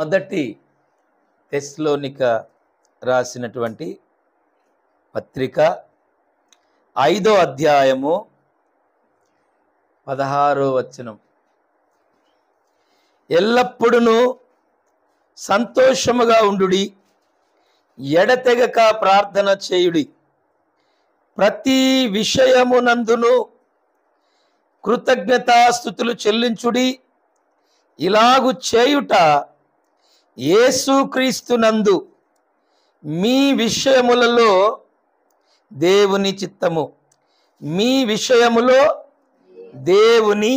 మొదటి తెస్సలోనిక రాసినటువంటి పత్రిక 5వ అధ్యాయము 16వ వచనం. ఎల్లప్పుడూ సంతోషముగా ఉండుడి, ఎడతెగక ప్రార్థన చేయుడి, ప్రతి విషయమునందును కృతజ్ఞతాస్తుతులు చెల్లించుడి, ఇలాగు చేయుట యేసుక్రీస్తునందు మీ విషయములలో దేవుని చిత్తము. మీ విషయములో దేవుని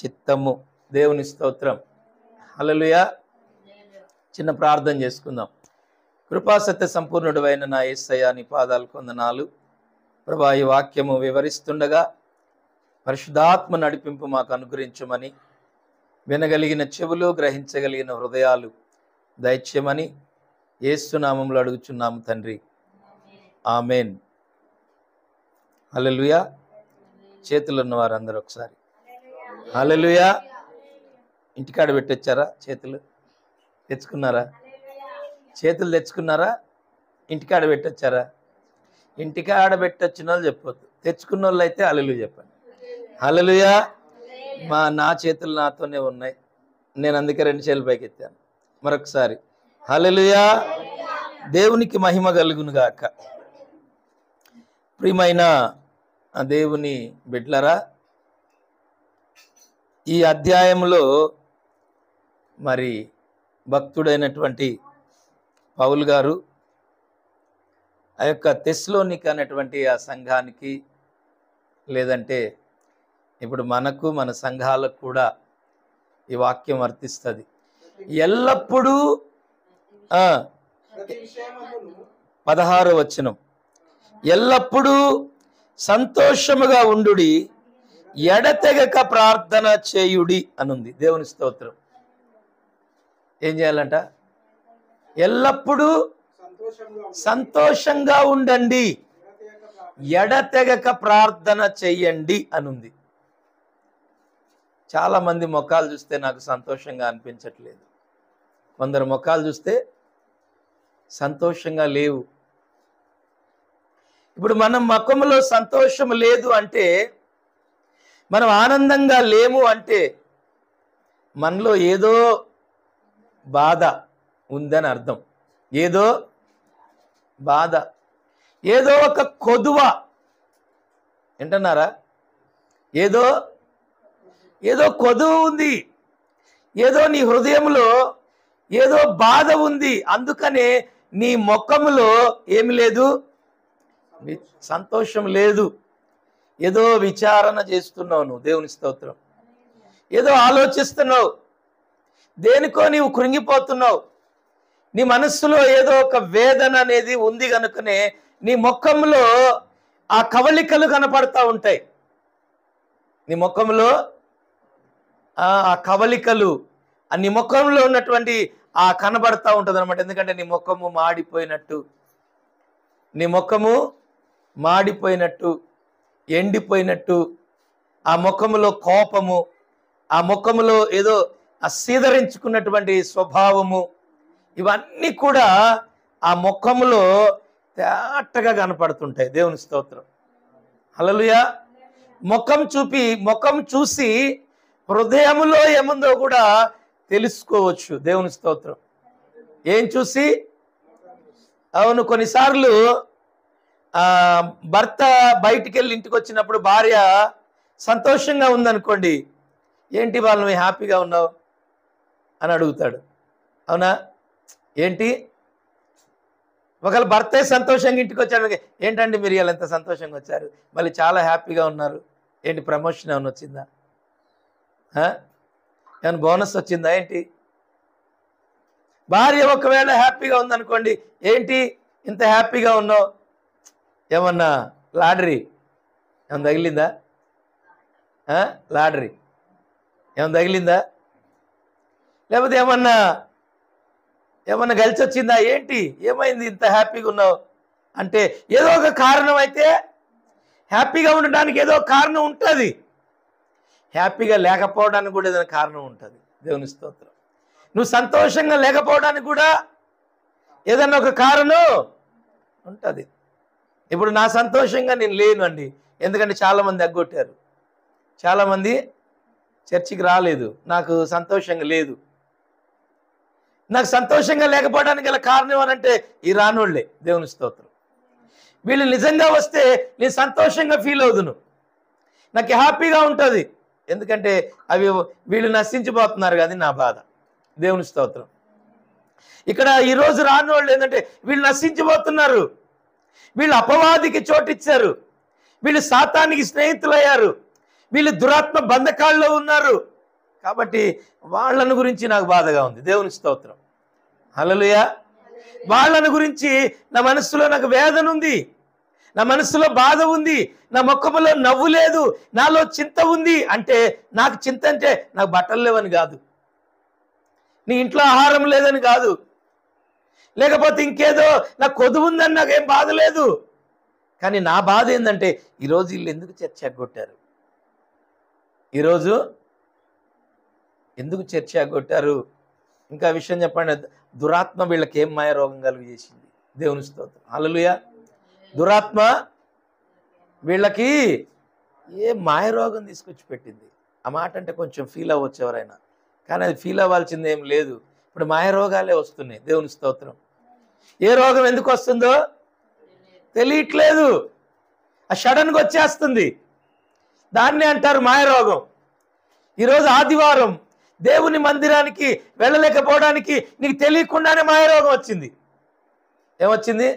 చిత్తము. దేవుని స్తోత్రం. హల్లెలూయా. చిన్న ప్రార్థన చేసుకుందాం. కృపాసత్య సంపూర్ణుడైన నా యేసయ్యా, నీ పాదాలకు వందనాలు ప్రభువా. ఈ వాక్యము వివరిస్తుండగా పరిశుద్ధాత్మ నడిపింపు మాకు అనుగ్రహించమని, వినగలిగిన చెవులు, గ్రహించగలిగిన హృదయాలు దయచేయమని యేసు నామములో అడుగుచున్నాము తండ్రి, ఆమేన్. హల్లెలూయా. చేతులు ఉన్న వారందరూ ఒకసారి హల్లెలూయా. ఇంటికాడ పెట్టొచ్చారా? చేతులు తెచ్చుకున్నారా? చేతులు తెచ్చుకున్నారా? ఇంటికాడ పెట్టొచ్చారా? ఇంటికాడ పెట్టొచ్చిన వాళ్ళు చెప్పొద్దు, తెచ్చుకున్న వాళ్ళు అయితే హల్లెలూయా చెప్పండి. హల్లెలూయా. నా చేతులు నాతోనే ఉన్నాయి, నేను అందుకే 2 చేతులు పైకి ఎత్తాను. మరొకసారి హల్లెలూయా. దేవునికి మహిమ కలుగును గాక. ప్రియమైన దేవుని బిడ్డలారా, ఈ అధ్యాయంలో మరి భక్తుడైనటువంటి పౌలు గారు ఆ యొక్క తెస్సలోనిక అనేటువంటి ఆ సంఘానికి, లేదంటే ఇప్పుడు మనకు, మన సంఘాలకు కూడా ఈ వాక్యం వర్తిస్తుంది. ఎల్లప్పుడూ 16వ వచనం, ఎల్లప్పుడూ సంతోషముగా ఉండుడి, ఎడతెగక ప్రార్థన చేయుడి అనుంది. దేవుని స్తోత్రం. ఏం చేయాలంట? ఎల్లప్పుడూ సంతోషంగా ఉండండి, ఎడతెగక ప్రార్థన చెయ్యండి అనుంది. చాలా మంది ముఖాలు చూస్తే నాకు సంతోషంగా అనిపించట్లేదు, కొందరు ముఖాలు చూస్తే సంతోషంగా లేవు. ఇప్పుడు మనం ముఖంలో సంతోషం లేదు అంటే, మనం ఆనందంగా లేము అంటే మనలో ఏదో బాధ ఉందని అర్థం. ఏదో బాధ, ఏదో ఒక కొదువ. వింటున్నారా? ఏదో కొదువ ఉంది, ఏదో నీ హృదయంలో ఏదో బాధ ఉంది. అందుకనే నీ ముఖములో ఏమి లేదు, సంతోషం లేదు. ఏదో విచారణ చేస్తున్నావు నువ్వు. దేవుని స్తోత్రం. ఏదో ఆలోచిస్తున్నావు, దేనికో నీవు కృంగిపోతున్నావు. నీ మనస్సులో ఏదో ఒక వేదన అనేది ఉంది కనుకనే నీ ముఖంలో ఆ కవళికలు కనపడతా ఉంటాయి. నీ ముఖంలో ఆ కవళికలు, నీ ముఖంలో ఉన్నటువంటి ఆ కనబడతా ఉంటుంది అనమాట. ఎందుకంటే నీ ముఖము మాడిపోయినట్టు, నీ ముఖము మాడిపోయినట్టు, ఎండిపోయినట్టు, ఆ ముఖములో కోపము, ఆ ముఖములో ఏదో సీదరించుకున్నటువంటి స్వభావము, ఇవన్నీ కూడా ఆ ముఖములో తేటగా కనపడుతుంటాయి. దేవుని స్తోత్రం. హల్లెలూయా. ముఖం చూసి హృదయములో ఏముందో కూడా తెలుసుకోవచ్చు. దేవుని స్తోత్రం. ఏం చూసి? అవును, కొన్నిసార్లు భర్త బయటికి వెళ్ళి ఇంటికి వచ్చినప్పుడు భార్య సంతోషంగా ఉందనుకోండి, ఏంటి వాళ్ళు నువ్వు హ్యాపీగా ఉన్నావు అని అడుగుతాడు. అవునా? ఏంటి? ఒకవేళ భర్తే సంతోషంగా ఇంటికి వచ్చాడు, ఏంటండి మీరు ఇలా ఎంత సంతోషంగా వచ్చారు, మళ్ళీ చాలా హ్యాపీగా ఉన్నారు, ఏంటి ప్రమోషన్ ఏమైనా వచ్చిందా, ఏమైనా బోనస్ వచ్చిందా ఏంటి? భార్య ఒకవేళ హ్యాపీగా ఉందనుకోండి, ఏంటి ఇంత హ్యాపీగా ఉన్నావు, ఏమన్నా లాటరీ ఏమన్నా తగిలిందా, లాటరీ ఏమన్నా తగిలిందా, లేకపోతే ఏమన్నా కలిసి వచ్చిందా, ఏంటి ఏమైంది ఇంత హ్యాపీగా ఉన్నావు అంటే ఏదో ఒక కారణం అయితే, హ్యాపీగా ఉండడానికి ఏదో కారణం ఉంటుంది, హ్యాపీగా లేకపోవడానికి కూడా ఏదైనా కారణం ఉంటుంది. దేవుని స్తోత్రం. నువ్వు సంతోషంగా లేకపోవడానికి కూడా ఏదన్నా ఒక కారణం ఉంటుంది. ఇప్పుడు నా సంతోషంగా నేను లేను అండి, ఎందుకంటే చాలామంది ఎగ్గొట్టారు, చాలామంది చర్చికి రాలేదు, నాకు సంతోషంగా లేదు. నాకు సంతోషంగా లేకపోవడానికి గల కారణం ఏమనంటే ఈ రానోళ్ళే. దేవుని స్తోత్రం. వీళ్ళు నిజంగా వస్తే నేను సంతోషంగా ఫీల్ అవుదును, నాకు హ్యాపీగా ఉంటుంది, ఎందుకంటే అవి వీళ్ళు నశించిపోతున్నారు కదా, నా బాధ. దేవుని స్తోత్రం. ఇక్కడ ఈరోజు రానోళ్ళు ఏంటంటే వీళ్ళు నశించిపోతున్నారు, వీళ్ళు అపవాదికి చోటిచ్చారు, వీళ్ళు సాతానికి స్నేహితులయ్యారు, వీళ్ళు దురాత్మ బంధకాల్లో ఉన్నారు. కాబట్టి వాళ్ళను గురించి నాకు బాధగా ఉంది. దేవుని స్తోత్రం. హల్లెలూయా. వాళ్ళను గురించి నా మనస్సులో నాకు వేదన ఉంది, నా మనస్సులో బాధ ఉంది, నా ముఖములో నవ్వు లేదు, నాలో చింత ఉంది. అంటే నాకు చింత అంటే నాకు బట్టలు లేవని కాదు, నీ ఇంట్లో ఆహారం లేదని కాదు, లేకపోతే ఇంకేదో నాకు కొదువు ఉందని నాకేం బాధ లేదు. కానీ నా బాధ ఏంటంటే ఈరోజు వీళ్ళు ఎందుకు చర్చ ఎగ్గొట్టారు, ఈరోజు ఎందుకు చర్చ ఎగ్గొట్టారు. ఇంకా విషయం చెప్పండి, దురాత్మ వీళ్ళకి ఏం మాయ రోగం కలుగు చేసింది. దేవుని స్తోత్రం. హల్లెలూయా. దురాత్మ వీళ్ళకి ఏ మాయ రోగం తీసుకొచ్చి పెట్టింది. ఆ మాట అంటే కొంచెం ఫీల్ అవ్వచ్చు ఎవరైనా, కానీ అది ఫీల్ అవ్వాల్సింది ఏం లేదు. ఇప్పుడు మాయ రోగాలే వస్తున్నాయి. దేవుని స్తోత్రం. ఏ రోగం ఎందుకు వస్తుందో తెలియట్లేదు, ఆ సడన్గా వచ్చేస్తుంది, దాన్నే అంటారు మాయ రోగం. ఈరోజు ఆదివారం దేవుని మందిరానికి వెళ్ళలేకపోవడానికి నీకు తెలియకుండానే మాయరోగం వచ్చింది. ఏమొచ్చింది?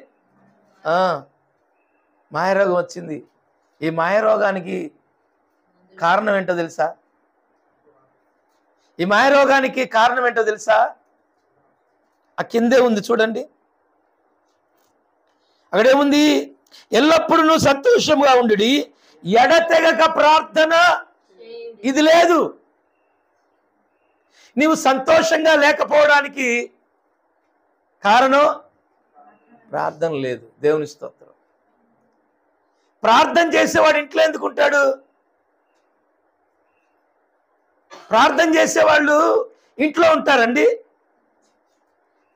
మాయరోగం వచ్చింది. ఈ మాయరోగానికి కారణం ఏంటో తెలుసా? ఈ మాయరోగానికి కారణం ఏంటో తెలుసా? ఆ కిందే ఉంది చూడండి, అక్కడేముంది? ఎల్లప్పుడూ నువ్వు సంతోషంగా ఉండు, ఎడతెగక ప్రార్థన. ఇది లేదు. నీవు సంతోషంగా లేకపోవడానికి కారణం ప్రార్థన లేదు. దేవుని స్తోత్రం. ప్రార్థన చేసేవాడు ఇంట్లో ఎందుకుంటాడు? ప్రార్థన చేసేవాళ్ళు ఇంట్లో ఉంటారండి?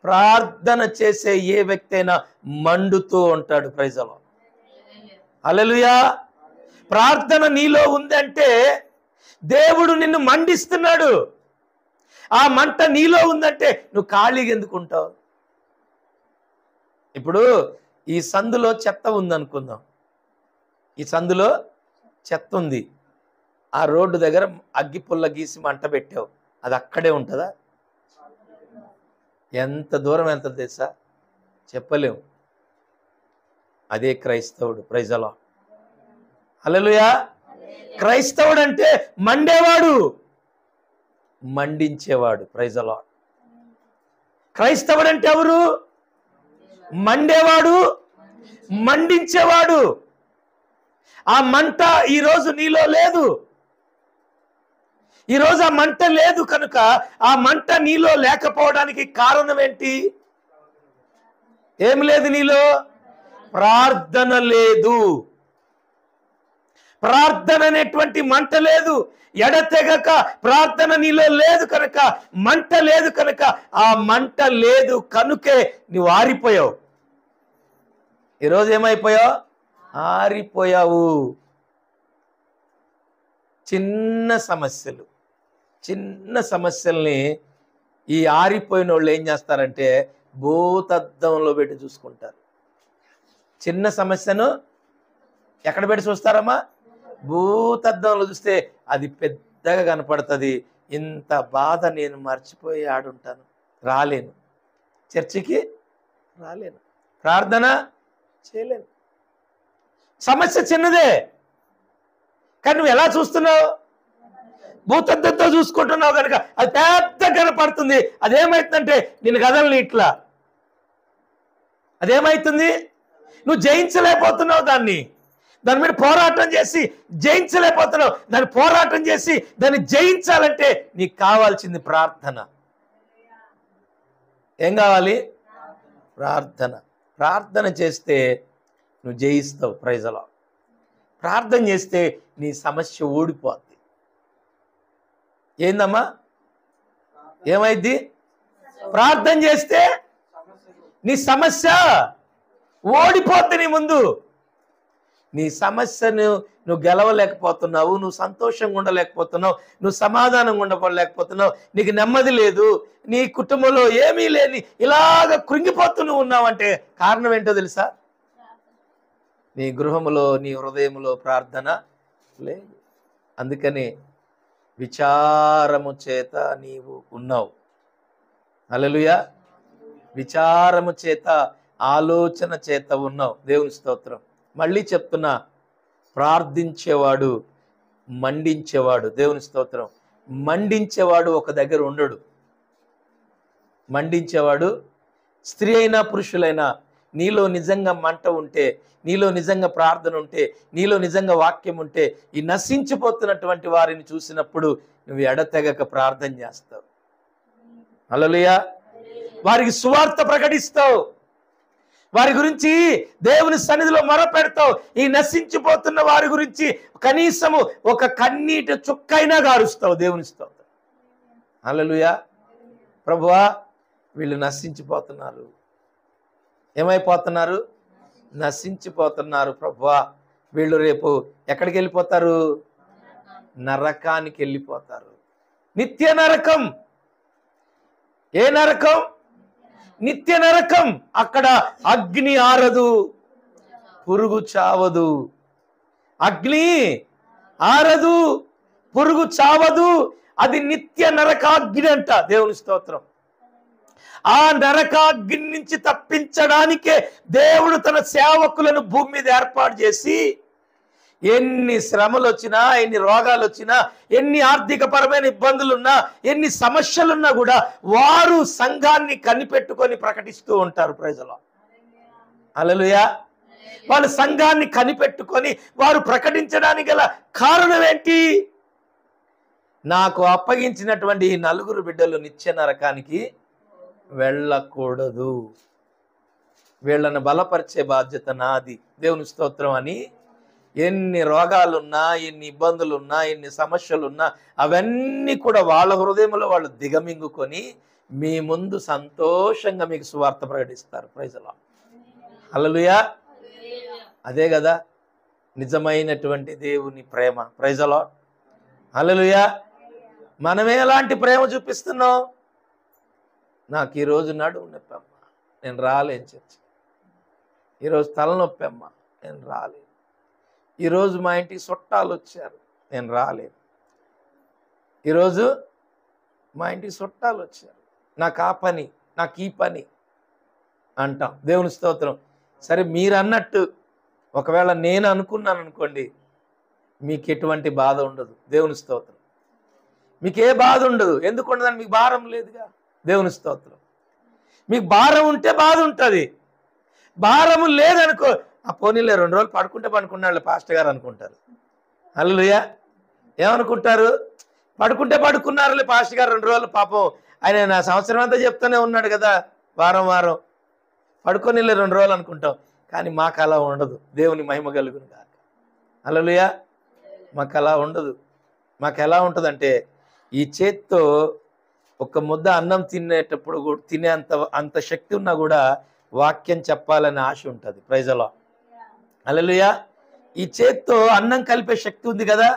ప్రార్థన చేసే ఏ వ్యక్తి అయినా మండుతూ ఉంటాడు. Praise the lord. హల్లెలూయా. ప్రార్థన నీలో ఉందంటే దేవుడు నిన్ను మండిస్తున్నాడు. ఆ మంట నీలో ఉందంటే నువ్వు ఖాళీగా ఎందుకుంటావు? ఇప్పుడు ఈ సందులో చెత్త ఉందనుకుందాం, ఈ సందులో చెత్త ఉంది, ఆ రోడ్డు దగ్గర అగ్గి పుల్ల గీసి మంట పెట్టావు, అది అక్కడే ఉంటుందా? ఎంత దూరం ఎంత తెలుసా? చెప్పలేము. అదే క్రైస్తవుడు. Praise the lord. హల్లెలూయా. క్రైస్తవుడు అంటే మండేవాడు, మండించేవాడు. Praise the lord. క్రైస్తవుడు అంటే ఎవరు? మండేవాడు, మండించేవాడు. ఆ మంట ఈరోజు నీలో లేదు. ఈరోజు ఆ మంట లేదు కనుక ఆ మంట నీలో లేకపోవడానికి కారణం ఏంటి? ఏం లేదు నీలో? ప్రార్థన లేదు. ప్రార్థన అనేటువంటి మంట లేదు. ఎడతెగక ప్రార్థన నీలో లేదు కనుక, మంట లేదు కనుక, ఆ మంట లేదు కనుకే నువ్వు ఆరిపోయావు. ఈరోజు ఏమైపోయావు? ఆరిపోయావు. చిన్న సమస్యల్ని ఈ ఆరిపోయిన వాళ్ళు ఏం చేస్తారంటే భూతద్దంలో పెట్టి చూసుకుంటారు. చిన్న సమస్యను ఎక్కడ పెట్టి చూస్తారమ్మా? భూతద్దంలో చూస్తే అది పెద్దగా కనపడుతుంది. ఇంత బాధ నేను మర్చిపోయి ఆడుంటాను, రాలేను, చర్చికి రాలేను, ప్రార్థన చేయలేను. సమస్య చిన్నదే, కానీ నువ్వు ఎలా చూస్తున్నావు? భూతద్దంతో చూసుకుంటున్నావు కనుక అది పెద్ద కనపడుతుంది. అదేమవుతుందంటే నేను కదలని ఇట్లా, అదేమవుతుంది? నువ్వు జయించలేకపోతున్నావు దాని మీద పోరాటం చేసి జయించలేకపోతున్నావు. దాన్ని పోరాటం చేసి దాన్ని జయించాలంటే నీకు కావాల్సింది ప్రార్థన. ఏం కావాలి? ప్రార్థన. ప్రార్థన చేస్తే నువ్వు జయిస్తావు. Praise the lord. ప్రార్థన చేస్తే నీ సమస్య ఓడిపోద్ది. ఏందమ్మా? ఏమైద్ది? ప్రార్థన చేస్తే నీ సమస్య ఓడిపోద్ది. నీ ముందు నీ సమస్యను నువ్వు గెలవలేకపోతున్నావు, నువ్వు సంతోషంగా ఉండలేకపోతున్నావు, నువ్వు సమాధానంగా ఉండలేకపోతున్నావు, నీకు నెమ్మది లేదు, నీ కుటుంబంలో ఏమీ లేని ఇలాగ కృంగిపోతూ నువ్వు ఉన్నావంటే కారణం ఏంటో తెలుసా? నీ గృహములో నీ హృదయములో ప్రార్థన లేదు. అందుకని విచారము చేత నీవు ఉన్నావు. హల్లెలూయా. విచారము చేత, ఆలోచన చేత ఉన్నావు. దేవుని స్తోత్రం. మళ్ళీ చెప్తున్నా, ప్రార్థించేవాడు మండించేవాడు. దేవుని స్తోత్రం. మండించేవాడు ఒక దగ్గర ఉండడు. మండించేవాడు స్త్రీ అయినా పురుషులైనా, నీలో నిజంగా మంట ఉంటే, నీలో నిజంగా ప్రార్థన ఉంటే, నీలో నిజంగా వాక్యం ఉంటే, ఈ నశించిపోతున్నటువంటి వారిని చూసినప్పుడు నువ్వు ఎడతెగక ప్రార్థన చేస్తావు. హల్లెలూయా. వారికి సువార్త ప్రకటిస్తావు, వారి గురించి దేవుని సన్నిధిలో మొరపెడతావు. ఈ నశించిపోతున్న వారి గురించి కనీసము ఒక కన్నీటి చుక్కైనా గారుస్తావు. దేవుని స్తోత్రం. హల్లెలూయా. ప్రభువా, వీళ్ళు నశించిపోతున్నారు. ఏమైపోతున్నారు? నశించిపోతున్నారు ప్రభువా. వీళ్ళు రేపు ఎక్కడికి వెళ్ళిపోతారు? నరకానికి వెళ్ళిపోతారు. నిత్య నరకం. ఏ నరకం? నిత్య నరకం. అక్కడ అగ్ని ఆరదు, పురుగు చావదు. అగ్ని ఆరదు, పురుగు చావదు. అది నిత్య నరకాగ్ని అంట. దేవుని స్తోత్రం. ఆ నరకాగ్ని నుంచి తప్పించడానికే దేవుడు తన సేవకులను భూమి మీద ఏర్పాటు చేసి, ఎన్ని శ్రమలు వచ్చినా, ఎన్ని రోగాలు వచ్చినా, ఎన్ని ఆర్థికపరమైన ఇబ్బందులున్నా, ఎన్ని సమస్యలున్నా కూడా వారు సంఘాన్ని కనిపెట్టుకొని ప్రకటిస్తూ ఉంటారు. ప్రజలు హల్లెలూయా. వాళ్ళు సంఘాన్ని కనిపెట్టుకొని వారు ప్రకటించడానికి గల కారణం ఏంటి? నాకు అప్పగించినటువంటి ఈ 4 బిడ్డలు నిత్య నరకానికి వెళ్ళకూడదు, వీళ్ళను బలపరిచే బాధ్యత నాది. దేవుని స్తోత్రం. అని ఎన్ని రోగాలున్నా, ఎన్ని ఇబ్బందులున్నా, ఎన్ని సమస్యలున్నా అవన్నీ కూడా వాళ్ళ హృదయంలో వాళ్ళు దిగమింగుకొని మీ ముందు సంతోషంగా మీకు సువార్త ప్రకటిస్తారు. Praise the lord. హల్లెలూయా. అదే కదా నిజమైనటువంటి దేవుని ప్రేమ. Praise the lord. హల్లెలూయా. మనమే ఎలాంటి ప్రేమ చూపిస్తున్నాం? నాకు ఈరోజు నడుము నొప్పి అమ్మ, నేను రాలేను చర్చ. ఈరోజు తలనొప్పి అమ్మ, నేను రాలేను. ఈరోజు మా ఇంటికి చుట్టాలు వచ్చారు, నేను రాలేను. ఈరోజు మా ఇంటికి చుట్టాలు వచ్చారు, నాకు ఆ పని, నాకు ఈ పని అంటాం. దేవుని స్తోత్రం. సరే, మీరు అన్నట్టు ఒకవేళ నేను అనుకున్నాను అనుకోండి, మీకు ఎటువంటి బాధ ఉండదు. దేవుని స్తోత్రం. మీకు ఏ బాధ ఉండదు. ఎందుకు ఉండదని? మీకు భారం లేదుగా. దేవుని స్తోత్రం. మీకు భారం ఉంటే బాధ ఉంటుంది. భారము లేదనుకో, ఆ పోనీలే 2 రోజులు పడుకున్నాళ్ళే పాస్టర్ గారు అనుకుంటారు. హల్లెలూయా. ఏమనుకుంటారు? పడుకుంటే పడుకున్నారులే పాస్టర్ గారు 2 రోజులు, పాపం ఆయన నా సంవత్సరం అంతా చెప్తూనే ఉన్నాడు కదా, వారం వారం పడుకోనిలే 2 రోజులు అనుకుంటాం. కానీ మాకు అలా ఉండదు. దేవుని మహిమ కలుగును గాక. హల్లెలూయా. మాకు అలా ఉండదు. మాకు ఎలా ఉంటుందంటే, ఈ చేత్తో ఒక ముద్ద అన్నం తినేటప్పుడు కూడా అంత శక్తి ఉన్నా కూడా వాక్యం చెప్పాలనే ఆశ ఉంటుంది. Praise the lord. హల్లెలూయా. ఈ చేత్తో అన్నం కలిపే శక్తి ఉంది కదా,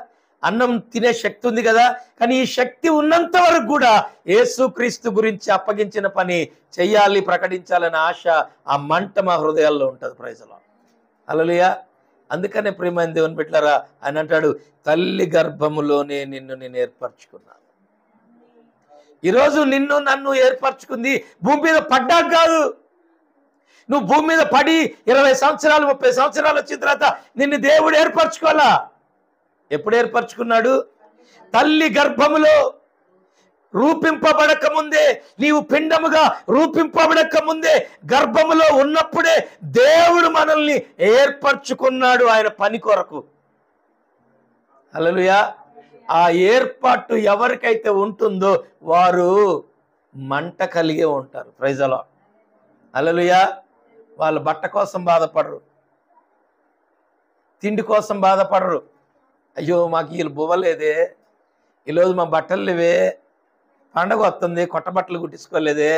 అన్నం తినే శక్తి ఉంది కదా, కానీ ఈ శక్తి ఉన్నంత వరకు కూడా యేసుక్రీస్తు గురించి అప్పగించిన పని చెయ్యాలి, ప్రకటించాలనే ఆశ, ఆ మంట మా హృదయాల్లో ఉంటుంది. Praise the lord. హల్లెలూయా. అందుకనే ప్రియమైన దేవుని బిడ్డలారా, ఆయన అంటాడు, తల్లి గర్భములోనే నిన్ను నేను ఏర్పరచుకున్నాను. ఈరోజు నిన్ను నన్ను ఏర్పరచుకుంది భూమి మీద పడ్డాక కాదు. నువ్వు భూమి మీద పడి 20 సంవత్సరాలు 30 సంవత్సరాలు వచ్చిన తర్వాత నిన్ను దేవుడు ఏర్పరచుకోవాలా? ఎప్పుడు ఏర్పరచుకున్నాడు? తల్లి గర్భములో రూపింపబడక ముందే, నీవు పిండముగా రూపింపబడక ముందే, గర్భములో ఉన్నప్పుడే దేవుడు మనల్ని ఏర్పరచుకున్నాడు ఆయన పని కొరకు. హల్లెలూయా. ఆ ఏర్పాటు ఎవరికైతే ఉంటుందో వారు మంట కలిగే ఉంటారు. Praise the lord. హల్లెలూయా. వాళ్ళు బట్ట కోసం బాధపడరు, తిండి కోసం బాధపడరు. అయ్యో మాకు వీళ్ళు బువ్వలేదే, ఈరోజు మా బట్టలు లేవే, పండగ వస్తుంది కొత్త బట్టలు కుట్టించుకోలేదే,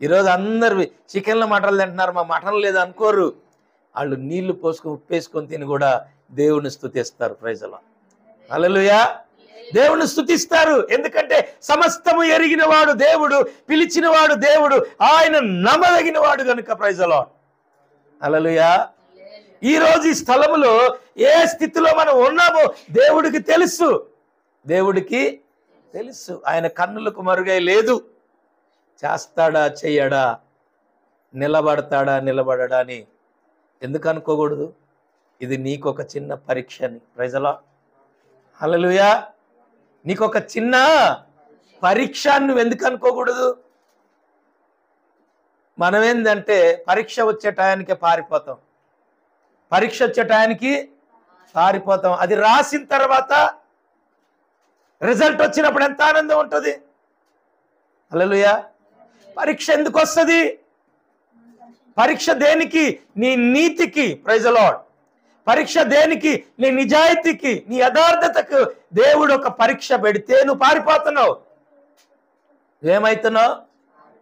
ఈరోజు అందరు చికెన్ల మటన్లు తింటున్నారు, మా మటన్ లేదు అనుకోరు. వాళ్ళు నీళ్లు పోసుకొని ఉప్పేసుకొని తిని కూడా దేవుని స్తుతిస్తారు. Praise lord. హల్లెలూయా. దేవుని స్తుతిస్తారు. ఎందుకంటే సమస్తము ఎరిగిన వాడు దేవుడు, పిలిచిన వాడు దేవుడు, ఆయన నమ్మదగిన వాడు కనుక. Praise lord. హల్లెలూయా. ఈ రోజు ఈ స్థలములో ఏ స్థితిలో మనం ఉన్నామో దేవుడికి తెలుసు. దేవుడికి తెలుసు. ఆయన కన్నులకు మరుగై లేదు. చేస్తాడా చెయ్యడా, నిలబడతాడా నిలబడడా అని ఎందుకు అనుకోకూడదు? ఇది నీకొక చిన్న పరీక్ష అని. Praise lord. హల్లెలూయా. నీకొక చిన్న పరీక్ష నువ్వు ఎందుకు అనుకోకూడదు? మనం ఏంటంటే పరీక్ష వచ్చే టయానికి పారిపోతాం, పరీక్ష వచ్చే టయానికి పారిపోతాం. అది రాసిన తర్వాత రిజల్ట్ వచ్చినప్పుడు ఎంత ఆనందం ఉంటుంది. హల్లెలూయా. పరీక్ష ఎందుకు వస్తుంది? పరీక్ష దేనికి? నీ నీతికి. Praise lord. పరీక్ష దేనికి? నీ నిజాయితీకి, నీ యథార్థతకు దేవుడు ఒక పరీక్ష పెడితే నువ్వు పారిపోతున్నావు. ఏమైతున్నావు?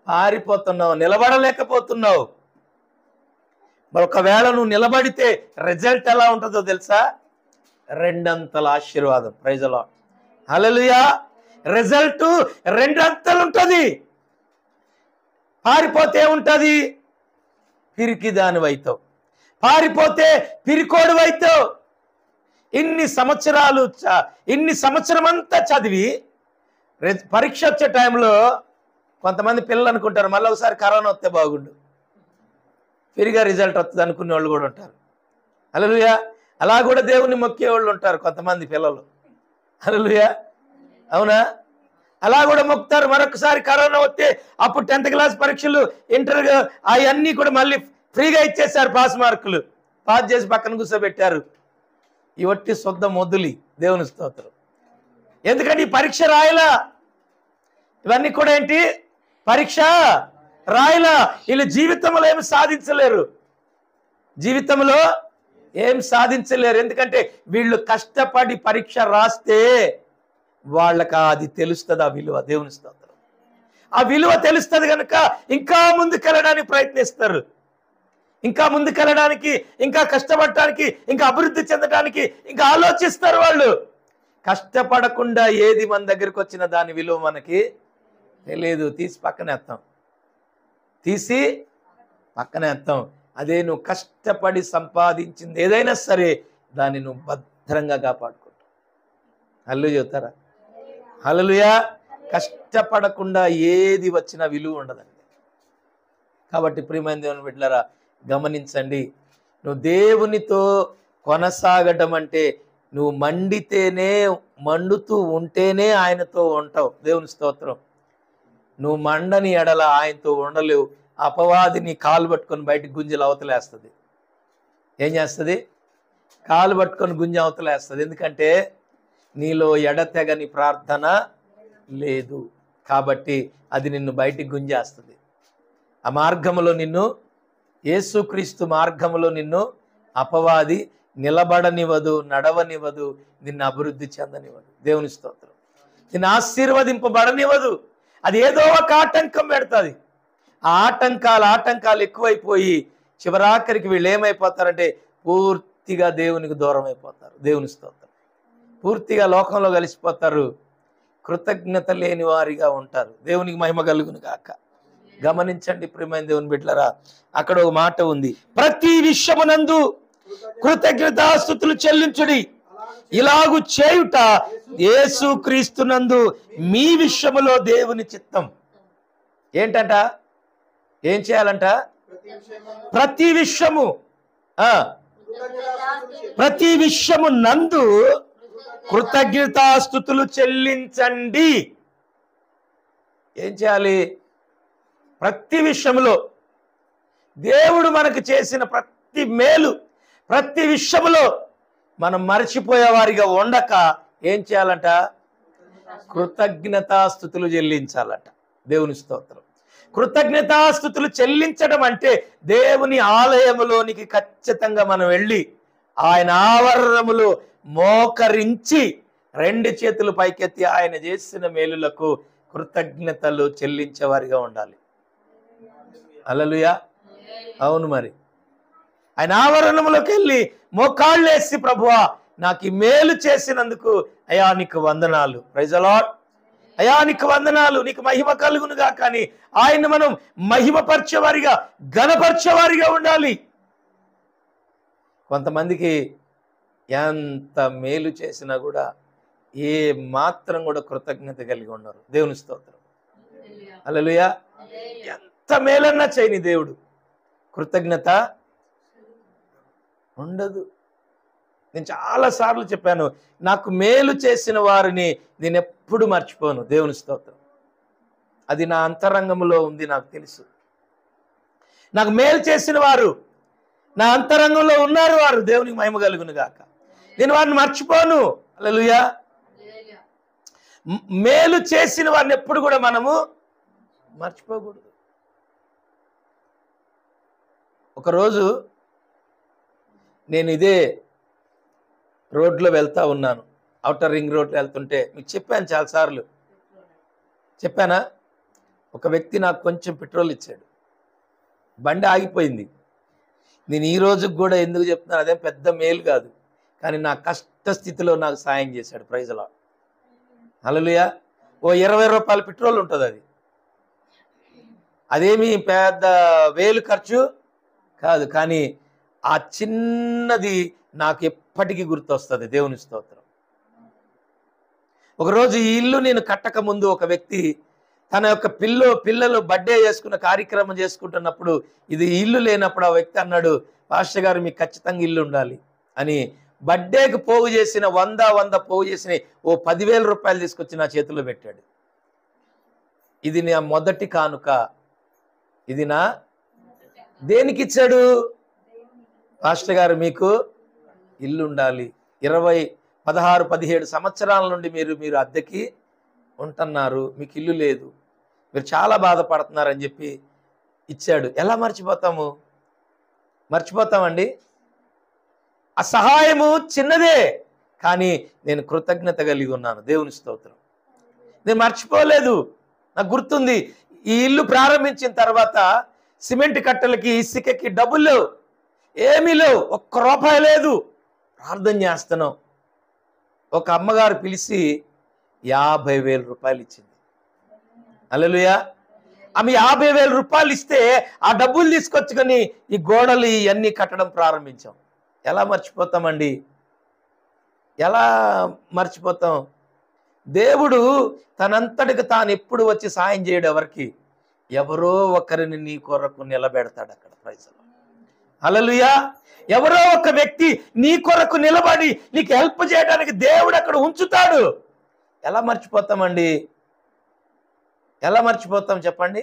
పారిపోతున్నావు, నిలబడలేకపోతున్నావు. మరి ఒకవేళ నువ్వు నిలబడితే రిజల్ట్ ఎలా ఉంటుందో తెలుసా? రెండంతల ఆశీర్వాదం. Praise lord. హల్లెలూయా. రిజల్ట్ రెండంతలు ఉంటుంది. పారిపోతే ఉంటుంది, పిరికి దానివైతావు. పారిపోతే పిరికోడు అవుతావు. ఇన్ని సంవత్సరం అంతా చదివి పరీక్ష వచ్చే టైంలో కొంతమంది పిల్లలు అనుకుంటారు మళ్ళీ ఒకసారి కరోనా వస్తే బాగుండు, ఫ్రీగా రిజల్ట్ వస్తుంది అనుకునే వాళ్ళు కూడా ఉంటారు. హల్లెలూయా. అలా కూడా దేవుని మొక్కే వాళ్ళు ఉంటారు కొంతమంది పిల్లలు. హల్లెలూయా. అవునా? అలా కూడా మొక్కుతారు. మరొకసారి కరోనా వస్తే అప్పుడు 10th క్లాస్ పరీక్షలు, ఇంటర్ అవన్నీ కూడా మళ్ళీ ఫ్రీగా ఇచ్చేసారు. పాస్ మార్కులు పాస్ చేసి పక్కన కూర్చోబెట్టారు. ఈ వట్టి శుద్ధ మొద్దులి. దేవుని స్తోత్రం. ఎందుకంటే ఈ పరీక్ష రాయలా. ఇవన్నీ కూడా ఏంటి? పరీక్ష రాయలా. వీళ్ళు జీవితంలో ఏమి సాధించలేరు, జీవితంలో ఏం సాధించలేరు. ఎందుకంటే వీళ్ళు కష్టపడి పరీక్ష రాస్తే వాళ్ళకి అది తెలుస్తుంది, ఆ విలువ. దేవుని స్తోత్రం. ఆ విలువ తెలుస్తుంది కనుక ఇంకా ముందుకెళ్ళడానికి ప్రయత్నిస్తారు, ఇంకా ముందుకెళ్ళడానికి, ఇంకా కష్టపడటానికి, ఇంకా అభివృద్ధి చెందడానికి ఇంకా ఆలోచిస్తారు. వాళ్ళు కష్టపడకుండా ఏది మన దగ్గరికి వచ్చిన దాని విలువ మనకి తెలియదు. తీసి పక్కనేస్తాం. అదే నువ్వు కష్టపడి సంపాదించింది ఏదైనా సరే దాన్ని నువ్వు భద్రంగా కాపాడుకుంటావు. హల్లెలూయా చెప్తారా? హల్లెలూయా. కష్టపడకుండా ఏది వచ్చినా విలువ ఉండదండి. కాబట్టి ప్రియమైన దేవుని బిడ్డలారా గమనించండి. నువ్వు దేవునితో కొనసాగటం అంటే నువ్వు మండుతూ ఉంటేనే ఆయనతో ఉంటావు. దేవుని స్తోత్రం. నువ్వు మండని ఎడల ఆయనతో ఉండలేవు. అపవాది నీ కాలు పట్టుకొని బయటికి గుంజలు అవతలేస్తుంది. ఏం చేస్తుంది? కాలు పట్టుకొని గుంజ అవతలేస్తుంది. ఎందుకంటే నీలో ఎడతెగని ప్రార్థన లేదు కాబట్టి అది నిన్ను బయటికి గుంజేస్తుంది. ఆ మార్గములో నిన్ను, యేసుక్రీస్తు మార్గములో నిన్ను అపవాది నిలబడనివ్వదు, నడవనివ్వదు, నిన్ను అభివృద్ధి చెందనివ్వదు. దేవుని స్తోత్రం. నిన్ను ఆశీర్వదింపబడనివ్వదు. అది ఏదో ఒక ఆటంకం పెడుతుంది. ఆ ఆటంకాలు ఎక్కువైపోయి చివరాఖరికి వీళ్ళు ఏమైపోతారంటే పూర్తిగా దేవునికి దూరం అయిపోతారు. దేవుని స్తోత్రం. పూర్తిగా లోకంలో కలిసిపోతారు, కృతజ్ఞత లేని వారిగా ఉంటారు. దేవునికి మహిమ కలుగును గాక. గమనించండి ప్రియమైన దేవుని బిడ్డలారా, అక్కడ ఒక మాట ఉంది, ప్రతి విషయమునందు కృతజ్ఞతాస్తుతులు చెల్లించుడి, ఇలాగు చేయుట యేసుక్రీస్తునందు మీ విషయములో దేవుని చిత్తం. ఏంటంట? ఏం చేయాలంట? ప్రతి విషయము నందు కృతజ్ఞతాస్తుతులు చెల్లించండి. ఏం చేయాలి? ప్రతి విషయంలో దేవుడు మనకు చేసిన ప్రతి మేలు, ప్రతి విషయంలో మనం మరచిపోయేవారిగా ఉండక ఏం చేయాలంట? కృతజ్ఞతాస్తుతులు చెల్లించాలంట. దేవుని స్తోత్రం. కృతజ్ఞతాస్తుతులు చెల్లించడం అంటే దేవుని ఆలయములోనికి ఖచ్చితంగా మనం వెళ్ళి ఆయన ఆవరణములో మోకరించి 2 చేతులు పైకెత్తి ఆయన చేసిన మేలులకు కృతజ్ఞతలు చెల్లించేవారిగా ఉండాలి. హల్లెలూయా. అవును, మరి ఆయన ఆవరణంలోకి వెళ్ళి మోకాళ్ళేసి, ప్రభువా నాకు ఈ మేలు చేసినందుకు అయ్యా నీకు వందనాలు, ప్రైజ్ ది లార్డ్, అయ్యా నీకు వందనాలు, నీకు మహిమ కలుగునుగా. కానీ ఆయన మనం మహిమపరిచేవారిగా, ఘనపరిచేవారిగా ఉండాలి. కొంతమందికి ఎంత మేలు చేసినా కూడా ఏ మాత్రం కూడా కృతజ్ఞత కలిగి ఉన్నారు. దేవుని స్తోత్రం, హల్లెలూయా. ఎంత మేలన్నా చేయని దేవుడు కృతజ్ఞత ఉండదు. నేను చాలా సార్లు చెప్పాను, నాకు మేలు చేసిన వారిని నేను ఎప్పుడు మర్చిపోను. దేవుని స్తోత్రం, అది నా అంతరంగంలో ఉంది, నాకు తెలుసు. నాకు మేలు చేసిన వారు నా అంతరంగంలో ఉన్నారు, వారు దేవునికి మహిమ కలుగును గాక. నేను వారిని మర్చిపోను. హల్లెలూయా. మేలు చేసిన వారిని ఎప్పుడు కూడా మనము మర్చిపోకూడదు. ఒకరోజు నేను ఇదే రోడ్లో వెళ్తా ఉన్నాను, అవుటర్ రింగ్ రోడ్లో వెళ్తుంటే, మీకు చెప్పాను చాలాసార్లు, చెప్పానా? ఒక వ్యక్తి నాకు కొంచెం పెట్రోల్ ఇచ్చాడు, బండి ఆగిపోయింది. నేను ఈ రోజుకి కూడా ఎందుకు చెప్తున్నాను, అదేం పెద్ద మేలు కాదు, కానీ నా కష్ట స్థితిలో నాకు సాయం చేశాడు. ప్రైజ్ ది లార్డ్, హల్లెలూయా. ఓ 20 రూపాయల పెట్రోల్ ఉంటుంది, అదేమి పెద్ద వేలు ఖర్చు కాదు, కానీ ఆ చిన్నది నాకు ఎప్పటికీ గుర్తొస్తుంది. దేవుని స్తోత్రం. ఒకరోజు ఈ ఇల్లు నేను కట్టక ముందు ఒక వ్యక్తి తన యొక్క పిల్లలు బర్త్డే చేసుకున్న కార్యక్రమం చేసుకుంటున్నప్పుడు, ఇది ఇల్లు లేనప్పుడు ఆ వ్యక్తి అన్నాడు, పాస్టర్ గారు మీకు ఖచ్చితంగా ఇల్లు ఉండాలి అని. బర్త్డేకి పోగు చేసిన 100 పోగు చేసిన ఓ 10,000 రూపాయలు తీసుకొచ్చి నా చేతిలో పెట్టాడు. ఇది నా మొదటి కానుక. ఇది నా దేనికి ఇచ్చాడు? పాస్టర్ గారు మీకు ఇల్లు ఉండాలి, 16-17 సంవత్సరాల నుండి మీరు అద్దెకి ఉంటున్నారు, మీకు ఇల్లు లేదు, మీరు చాలా బాధపడుతున్నారని చెప్పి ఇచ్చాడు. ఎలా మర్చిపోతామండి? ఆ సహాయము చిన్నదే, కానీ నేను కృతజ్ఞత కలిగి ఉన్నాను. దేవుని స్తోత్రం. నేను మర్చిపోలేదు, నాకు గుర్తుంది. ఈ ఇల్లు ప్రారంభించిన తర్వాత సిమెంట్ కట్టలకి, ఇసుకకి డబ్బులు లేవు, ఏమీ లేవు, ఒక్క రూపాయి లేదు. ప్రార్థన చేస్తున్నాం, ఒక అమ్మగారు పిలిచి 50,000 రూపాయలు ఇచ్చింది. హల్లెలూయా. ఆమె 50,000 రూపాయలు ఇస్తే ఆ డబ్బులు తీసుకొచ్చుకొని ఈ గోడలు ఇవన్నీ కట్టడం ప్రారంభించాం. ఎలా మర్చిపోతామండి? ఎలా మర్చిపోతాం? దేవుడు తనంతటికి తాను ఎప్పుడు వచ్చి సాయం చేయడు ఎవరికి? ఎవరో ఒకరిని నీ కొరకు నిలబెడతాడు అక్కడ. ప్రైజ్ ది లార్డ్, హల్లెలూయా. ఎవరో ఒక వ్యక్తి నీ కొరకు నిలబడి నీకు హెల్ప్ చేయడానికి దేవుడు అక్కడ ఉంచుతాడు. ఎలా మర్చిపోతామండి? ఎలా మర్చిపోతాం చెప్పండి?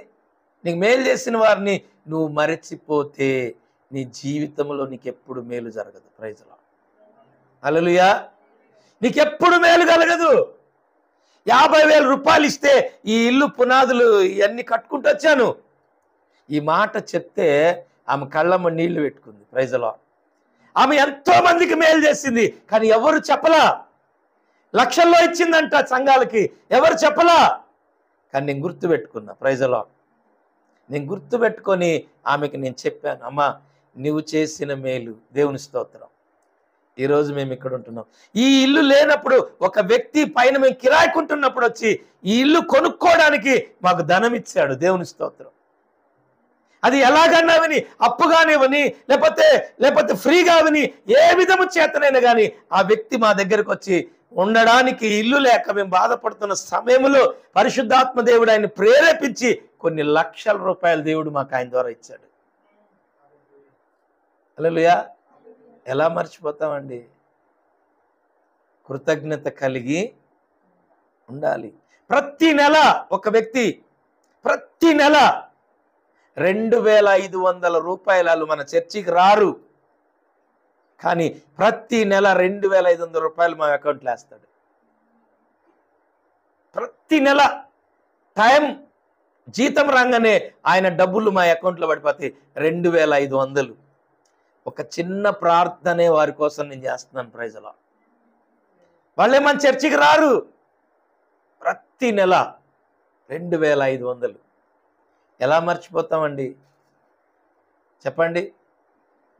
నీకు మేలు చేసిన వారిని నువ్వు మరచిపోతే నీ జీవితంలో నీకెప్పుడు మేలు జరగదు. ప్రైజ్ ది లార్డ్, హల్లెలూయా. నీకెప్పుడు మేలు కలగదు. 50,000 రూపాయలు ఇస్తే ఈ ఇల్లు పునాదులు ఇవన్నీ కట్టుకుంటూ వచ్చాను. ఈ మాట చెప్తే ఆమె కళ్ళమ్మ నీళ్లు పెట్టుకుంది. Praise the lord. ఆమె ఎంతో మందికి మేలు చేసింది, కానీ ఎవరు చెప్పలా. లక్షల్లో ఇచ్చిందంట సంఘాలకి, ఎవరు చెప్పలా. కానీ నేను గుర్తుపెట్టుకున్నా. Praise the lord. నేను గుర్తుపెట్టుకొని ఆమెకి నేను చెప్పాను, అమ్మా నువ్వు చేసిన మేలు. దేవుని స్తోత్రం. ఈరోజు మేము ఇక్కడ ఉంటున్నాం. ఈ ఇల్లు లేనప్పుడు ఒక వ్యక్తి పైన మేము కిరాయికుంటున్నప్పుడు వచ్చి ఈ ఇల్లు కొనుక్కోవడానికి మాకు ధనం ఇచ్చాడు. దేవుని స్తోత్రం. అది ఎలాగన్నావని, అప్పుగానివని, లేకపోతే ఫ్రీగావని, ఏ విధము చేతనైనా కానీ ఆ వ్యక్తి మా దగ్గరకు వచ్చి ఉండడానికి ఇల్లు లేక మేము బాధపడుతున్న సమయంలో పరిశుద్ధాత్మ దేవుడు ఆయన ప్రేరేపించి కొన్ని లక్షల రూపాయలు దేవుడు మాకు ఆయన ద్వారా ఇచ్చాడు. హల్లెలూయా. ఎలా మర్చిపోతామండి? కృతజ్ఞత కలిగి ఉండాలి. ప్రతి నెల ఒక వ్యక్తి ప్రతి నెల 2,500 రూపాయలు మన చర్చికి రారు, కానీ ప్రతి నెల 2,500 రూపాయలు మా అకౌంట్లో వేస్తాడు. ప్రతి నెల జీతం రాగానే ఆయన డబ్బులు మా అకౌంట్లో పడిపోతాయి. 2,500. ఒక చిన్న ప్రార్థనే వారి కోసం నేను చేస్తున్నాను. Praise the lord. వాళ్ళే మన చర్చికి రారు. ప్రతి నెల 2,500. ఎలా మర్చిపోతామండి? చెప్పండి.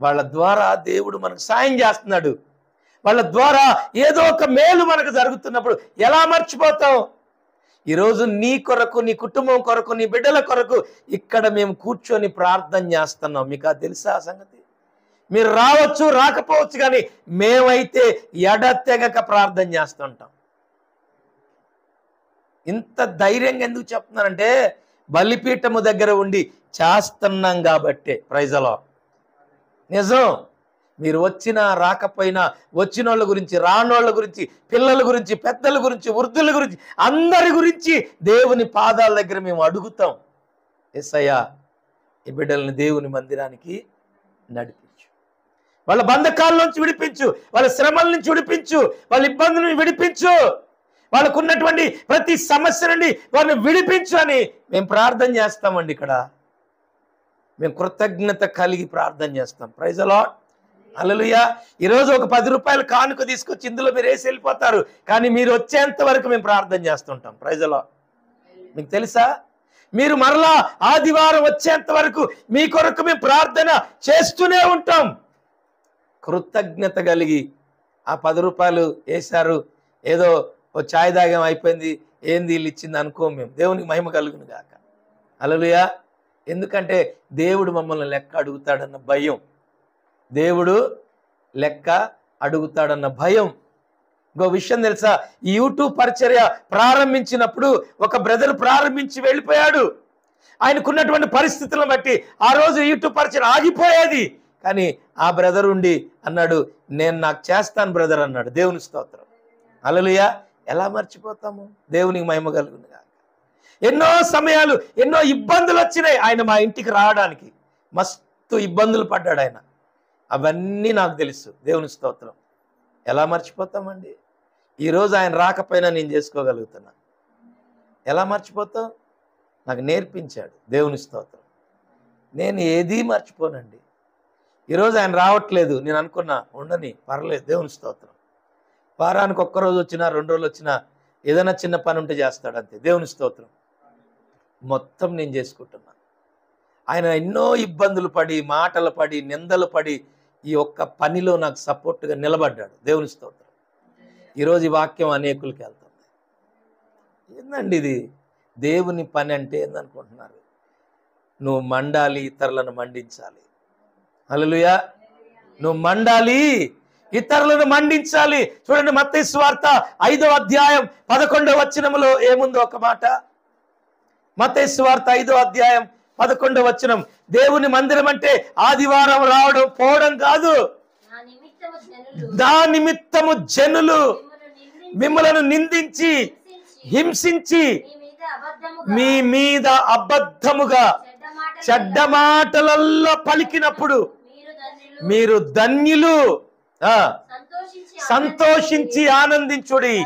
వాళ్ళ ద్వారా దేవుడు మనకు సాయం చేస్తున్నాడు. వాళ్ళ ద్వారా ఏదో ఒక మేలు మనకు జరుగుతున్నప్పుడు ఎలా మర్చిపోతాం? ఈరోజు నీ కొరకు, నీ కుటుంబం కొరకు, నీ బిడ్డల కొరకు ఇక్కడ మేము కూర్చొని ప్రార్థన చేస్తున్నాం. మీకు అది తెలుసా ఆ సంగతి? మీరు రావచ్చు, రాకపోవచ్చు, కానీ మేమైతే ఎడతెగక ప్రార్థన చేస్తుంటాం. ఇంత ధైర్యంగా ఎందుకు చెప్తున్నానంటే బలిపీఠము దగ్గర ఉండి చేస్తున్నాం కాబట్టే. Praise the lord. నిజం. మీరు వచ్చినా రాకపోయినా, వచ్చిన వాళ్ళ గురించి, రానోళ్ళ గురించి, పిల్లల గురించి, పెద్దల గురించి, వృద్ధుల గురించి, అందరి గురించి దేవుని పాదాల దగ్గర మేము అడుగుతాం. యేసయ్యా, ఈ బిడ్డల్ని దేవుని మందిరానికి నడిపించు, వాళ్ళ బంధకాల నుంచి విడిపించు, వాళ్ళ శ్రమల నుంచి విడిపించు, వాళ్ళ ఇబ్బందుల నుంచి విడిపించు, వాళ్ళకున్నటువంటి ప్రతి సమస్య నుండి వారిని విడిపించు అని మేము ప్రార్థన చేస్తామండి. ఇక్కడ మేము కృతజ్ఞత కలిగి ప్రార్థన చేస్తాం. Praise the lord. హల్లెలూయా. ఈరోజు ఒక 10 రూపాయలు కానుక తీసుకొచ్చి ఇందులో మీరు వేసి వెళ్ళిపోతారు, కానీ మీరు వచ్చేంత వరకు మేము ప్రార్థన చేస్తుంటాం. Praise the lord. మీకు తెలుసా? మీరు మరలా ఆదివారం వచ్చేంత వరకు మీ కొరకు మేము ప్రార్థన చేస్తూనే ఉంటాం. కృతజ్ఞత కలిగి ఆ 10 రూపాయలు వేశారు, ఏదో ఓ ఛాయ్ దాగం అయిపోయింది, ఏంది వీళ్ళు ఇచ్చింది అనుకోం మేము. దేవునికి మహిమ కలుగును గాక. హల్లెలూయా. ఎందుకంటే దేవుడు మమ్మల్ని లెక్క అడుగుతాడన్న భయం, దేవుడు లెక్క అడుగుతాడన్న భయం. ఇంకో విషయం తెలుసా? ఈ యూట్యూబ్ పరిచర్య ప్రారంభించినప్పుడు ఒక బ్రదర్ ప్రారంభించి వెళ్ళిపోయాడు. ఆయనకున్నటువంటి పరిస్థితులను బట్టి ఆ రోజు యూట్యూబ్ పరిచర్య ఆగిపోయేది. కానీ ఆ బ్రదర్ ఉండి అన్నాడు, నేను నాకు చేస్తాను బ్రదర్ అన్నాడు. దేవుని స్తోత్రం. హల్లెలూయా. ఎలా మర్చిపోతాము? దేవునికి మహిమ కలుగును గాక. ఎన్నో సమయాలు, ఎన్నో ఇబ్బందులు వచ్చినాయి ఆయన మా ఇంటికి రావడానికి. మస్తు ఇబ్బందులు పడ్డాడు ఆయన. అవన్నీ నాకు తెలుసు. దేవుని స్తోత్రం. ఎలా మర్చిపోతామండి? ఈరోజు ఆయన రాకపోయినా నేను చేసుకోగలుగుతున్నా. ఎలా మర్చిపోతాం? నాకు నేర్పించాడు. దేవుని స్తోత్రం. నేను ఏదీ మర్చిపోనండి. ఈరోజు ఆయన రావట్లేదు, నేను అనుకున్నా ఉండని, పర్లేదు. దేవుని స్తోత్రం. వారానికి ఒక్కరోజు వచ్చినా, 2 రోజులు వచ్చినా ఏదైనా చిన్న పని ఉంటే చేస్తాడు అంతే. దేవుని స్తోత్రం. మొత్తం నేను చేసుకుంటున్నా. ఆయన ఎన్నో ఇబ్బందులు పడి, మాటలు పడి, నిందలు పడి ఈ ఒక్క పనిలో నాకు సపోర్ట్గా నిలబడ్డాడు. దేవుని స్తోత్రం. ఈరోజు ఈ వాక్యం అనేకులకి వెళ్తుంది. ఏందండి ఇది? దేవుని పని అంటే ఏందనుకుంటున్నారు? నువ్వు మండాలి, ఇతరులను మండించాలి. హల్లెలూయా. నువ్వు మండాలి, ఇతరులను మండించాలి. చూడండి, మత్తయి సువార్త 5వ అధ్యాయం 11వ వచనములో ఏముందో ఒక మాట. మత్తయి సువార్త 5వ అధ్యాయం 11వ వచనం. దేవుని మందిరం అంటే ఆదివారం రావడం పోవడం కాదు. దా నిమిత్తము జనులు మిమ్మలను నిందించి, హింసించి, మీ మీద అబద్ధముగా చెడ్డ మాటలల్లో పలికినప్పుడు మీరు ధన్యులు, సంతోషించి ఆనందించుడి,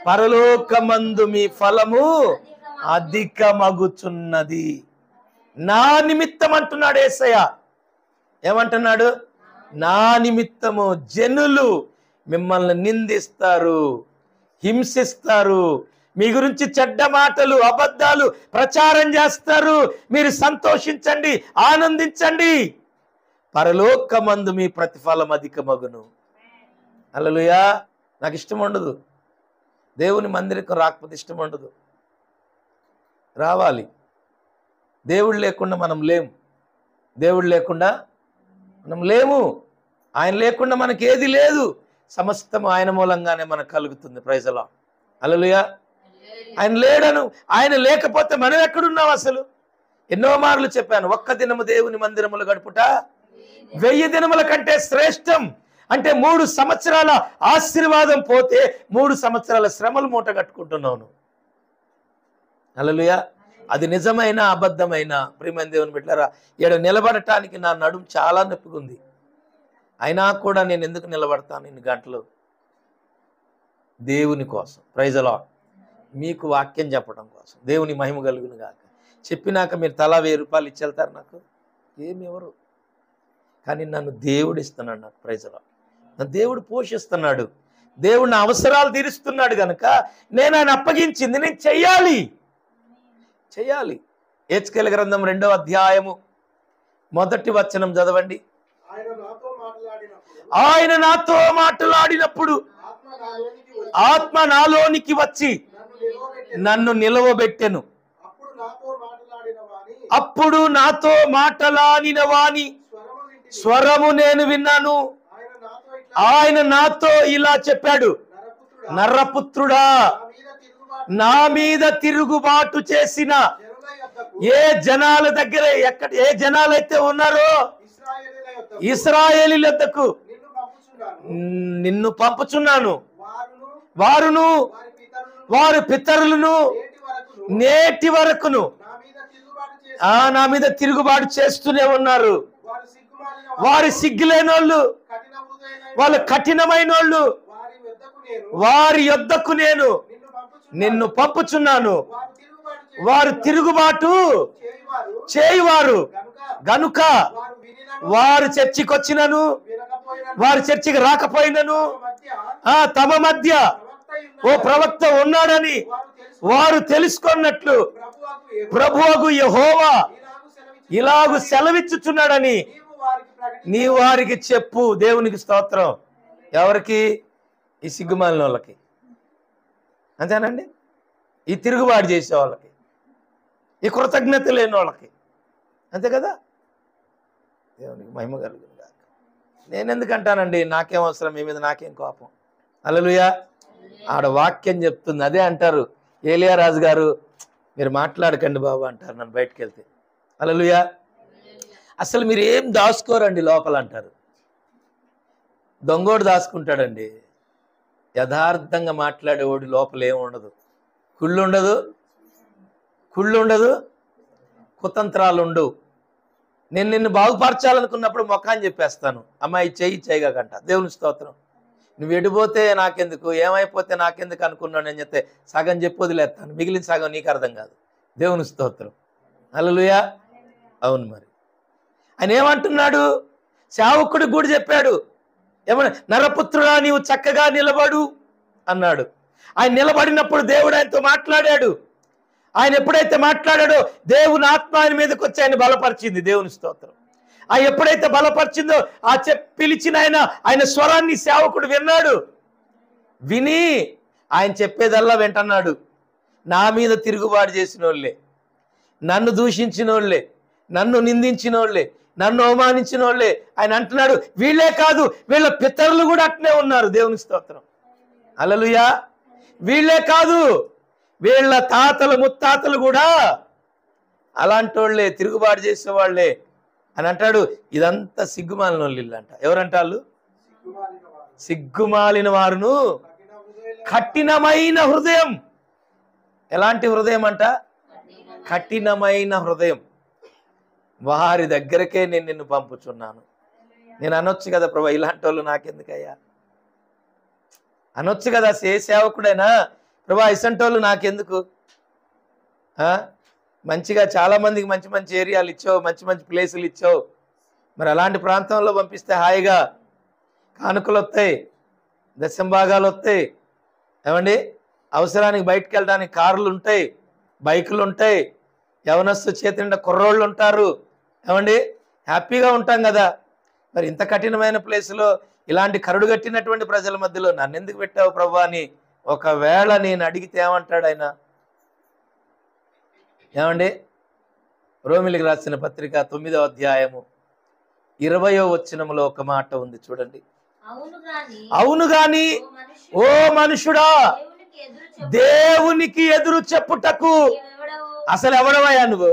పరలోకమందు మీ ఫలము అధికమగుచున్నది. నా నిమిత్తం అంటున్నాడు యేసయ్య. ఏమంటున్నాడు? నా నిమిత్తము జనులు మిమ్మల్ని నిందిస్తారు, హింసిస్తారు, మీ గురించి చెడ్డ మాటలు, అబద్ధాలు ప్రచారం చేస్తారు. మీరు సంతోషించండి, ఆనందించండి, పరలోకమందు మీ ప్రతిఫలం అధికమగును. హల్లెలూయా. నాకు ఇష్టం ఉండదు దేవుని మందిరం రాకపోతే, ఇష్టం ఉండదు. రావాలి. దేవుడు లేకుండా మనం లేము. దేవుడు లేకుండా మనం లేము. ఆయన లేకుండా మనకి ఏది లేదు. సమస్తం ఆయన మూలంగానే మనకు కలుగుతుంది. Praise the lord. హల్లెలూయా. ఆయన లేడను, ఆయన లేకపోతే మనం ఎక్కడున్నాం అసలు? ఎన్నో మార్లు చెప్పాను, ఒక్క దినము దేవుని మందిరములు గడుపుట 1000 దినముల కంటే శ్రేష్టం. అంటే 3 సంవత్సరాల ఆశీర్వాదం పోతే 3 సంవత్సరాల శ్రమలు మూట కట్టుకుంటున్నాను. హల్లెలూయా. అది నిజమైన అబద్ధమైన ప్రియమైన దేవుని బిడ్డలారా, ఈడ నిలబడటానికి నా నడుము చాలా నొప్పిగా ఉంది. అయినా కూడా నేను ఎందుకు నిలబడతాను ఇన్ని గంటలు? దేవుని కోసం. Praise the lord. మీకు వాక్యం చెప్పడం కోసం. దేవుని మహిమ కలుగును గాక. చెప్పినాక మీరు తలా 1000 రూపాయలు ఇచ్చేళ్తారు నాకు? ఏమి ఎవరు? కానీ నన్ను దేవుడు ఇస్తున్నాడు నాకు. Praise the lord. నా దేవుడు పోషిస్తున్నాడు. దేవుడు నా అవసరాలు తీరుస్తున్నాడు కనుక నేను ఆయన అప్పగించింది నేను చెయ్యాలి. హెచ్కేల్ గ్రంథం 2వ అధ్యాయము మొదటి వచనం చదవండి. ఆయన నాతో మాట్లాడినప్పుడు ఆత్మ నాలోనికి వచ్చి నన్ను నిలవబెట్టెను. అప్పుడు నాతో మాటలాడిన వాని స్వరము నేను విన్నాను. ఆయన నాతో ఇలా చెప్పాడు, నరపుత్రుడా, నా మీద తిరుగుబాటు చేసిన ఏ జనాల దగ్గర ఏ జనాలైతే ఉన్నారో ఇశ్రాయేలీయుల వద్దకు నిన్ను పంపుచున్నాను. వారును వారి పితరులను నేటి వరకును నా మీద తిరుగుబాటు చేస్తూనే ఉన్నారు. వారి సిగ్గులేనోళ్ళు, వాళ్ళు కఠినమైన వాళ్ళు, వారి యొద్దకు నేను నిన్ను పంపుచున్నాను. వారు తిరుగుబాటు చేయువారు గనుక వారు చర్చికి వచ్చినను వారి చర్చికి రాకపోయినను తమ మధ్య ఓ ప్రవక్త ఉన్నాడని వారు తెలుసుకున్నట్లు ప్రభువగు యెహోవా ఇలాగు సెలవిచ్చుచున్నాడని నీ వారికి చెప్పు. దేవునికి స్తోత్రం. ఎవరికి? ఈ సిగ్గుమాలిన వాళ్ళకి, అంతేనండి. ఈ తిరుగుబాటు చేసే వాళ్ళకి, ఈ కృతజ్ఞత లేని వాళ్ళకి, అంతే కదా. దేవునికి మహిమ కలుగును గాక. నేనెందుకంటానండి, నాకేం అవసరం, మీ మీద నాకేం కోపం. హల్లెలూయా. ఆడ వాక్యం చెప్తుంది. అదే అంటారు ఏలియా రాజు గారు, మీరు మాట్లాడకండి బాబు అంటారు నన్ను బయటకు వెళ్తే. హల్లెలూయా. అసలు మీరు ఏం దాచుకోరండి లోపల అంటారు. దొంగోడు దాచుకుంటాడండి. యథార్థంగా మాట్లాడేవాడు లోపల ఏమి ఉండదు. కుళ్ళు ఉండదు, కుతంత్రాలు ఉండవు. నేను నిన్ను బాగుపరచాలనుకున్నప్పుడు మొఖాన్ని చెప్పేస్తాను, అమ్మాయి చేయగాకంట. దేవుని స్తోత్రం. నువ్వు ఎడిపోతే నాకెందుకు, ఏమైపోతే నాకెందుకు అనుకున్నాను అని చెప్తే సగం చెప్పి వదిలేస్తాను, మిగిలిన సగం నీకు అర్థం కాదు. దేవుని స్తోత్రం. హల్లెలూయా. అవును. మరి ఆయన ఏమంటున్నాడు? సేవకుడికి కూడా చెప్పాడు, ఏమన్నా, నరపుత్రుడా నీవు చక్కగా నిలబడు అన్నాడు. ఆయన నిలబడినప్పుడు దేవుడు ఆయనతో మాట్లాడాడు. ఆయన ఎప్పుడైతే మాట్లాడాడో దేవుని ఆత్మ ఆయన మీదకి వచ్చి ఆయన బలపరిచింది. దేవుని స్తోత్రం. ఆ ఎప్పుడైతే బలపరిచిందో ఆ పిలిచిన ఆయన స్వరాన్ని సేవకుడు విన్నాడు. విని ఆయన చెప్పేదల్లా వెంటన్నాడు. నా మీద తిరుగుబాటు చేసిన వాళ్ళే, నన్ను దూషించిన వాళ్ళే, నన్ను నిందించిన వాళ్ళే, నన్ను అవమానించిన వాళ్ళే ఆయన అంటున్నాడు. వీళ్ళే కాదు, వీళ్ళ పితరులు కూడా అట్నే ఉన్నారు. దేవుని స్తోత్రం. హల్లెలూయా. వీళ్ళే కాదు, వీళ్ళ తాతలు ముత్తాతలు కూడా అలాంటి వాళ్ళే, తిరుగుబాటు చేసేవాళ్లే అని అంటాడు. ఇదంతా సిగ్గుమాలిన వాళ్ళు ఇల్లు అంట. ఎవరంటాళ్ళు? సిగ్గుమాలిన వారును కఠినమైన హృదయం. ఎలాంటి హృదయం అంట? కఠినమైన హృదయం. వారి దగ్గరకే నేను నిన్ను పంపుచున్నాను. నేను అనొచ్చు కదా ప్రభా, ఇలాంటి వాళ్ళు నాకెందుకయ్యా అనొచ్చు కదా. సేవకుడైనా ప్రభా ఇసంటోళ్ళు నాకెందుకు, మంచిగా చాలామందికి మంచి మంచి ఏరియాలు ఇచ్చావు, మంచి మంచి ప్లేసులు ఇచ్చావు. మరి అలాంటి ప్రాంతంలో పంపిస్తే హాయిగా కానుకలు వస్తాయి, దశంభాగాలు వస్తాయి. ఏమండి, అవసరానికి బయటకు వెళ్ళడానికి కార్లు ఉంటాయి, బైకులు ఉంటాయి, యవనస్తు చేతి నిండా కుర్రోళ్ళు ఉంటారు. ఏమండి, హ్యాపీగా ఉంటాం కదా. మరి ఇంత కఠినమైన ప్లేసులో ఇలాంటి కరుడు కట్టినటువంటి ప్రజల మధ్యలో నన్ను ఎందుకు పెట్టావు ప్రభు అని ఒకవేళ నేను అడిగితే ఏమంటాడు ఆయన? ఏమండి, రోమిలికి రాసిన పత్రిక 9వ అధ్యాయము 20వ వచనములో ఒక మాట ఉంది చూడండి. అవును గాని ఓ మనుషుడా, దేవునికి ఎదురు చెప్పుటకు అసలు ఎవడవయ్యా నువ్వు?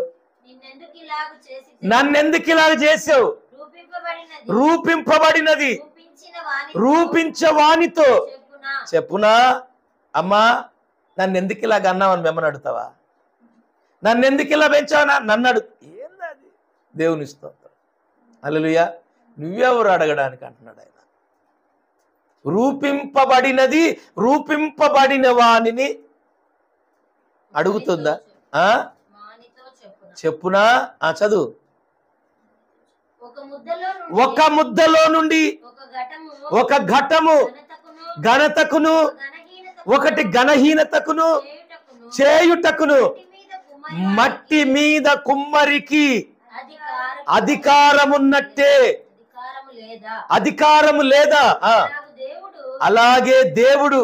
నన్నెందుకు ఇలాగ చేసావు? రూపింపబడినది రూపించవానితో చెప్పునా? అమ్మా, నన్ను ఎందుకు ఇలాగ అన్నావని మిమ్మల్ని అడుగుతావా? నన్ను ఎందుకు ఇలా పెంచావనా నన్ను అడుగు. ఏంది అది? దేవుని స్తోత్రం. హల్లెలూయా. నువ్వెవరు అడగడానికి అంటున్నాడు ఆయన. రూపింపబడినది రూపింపబడిన వానిని అడుగుతుందా? చెప్పునా? చదువు. ఒక ముద్దలో నుండి ఒక ఘటము ఘనతకును ఒకటి ఘనహీనతకును చేయుటకును మట్టి మీద కుమ్మరికి అధికారమున్నట్టే అధికారము లేదా అలాగే దేవుడు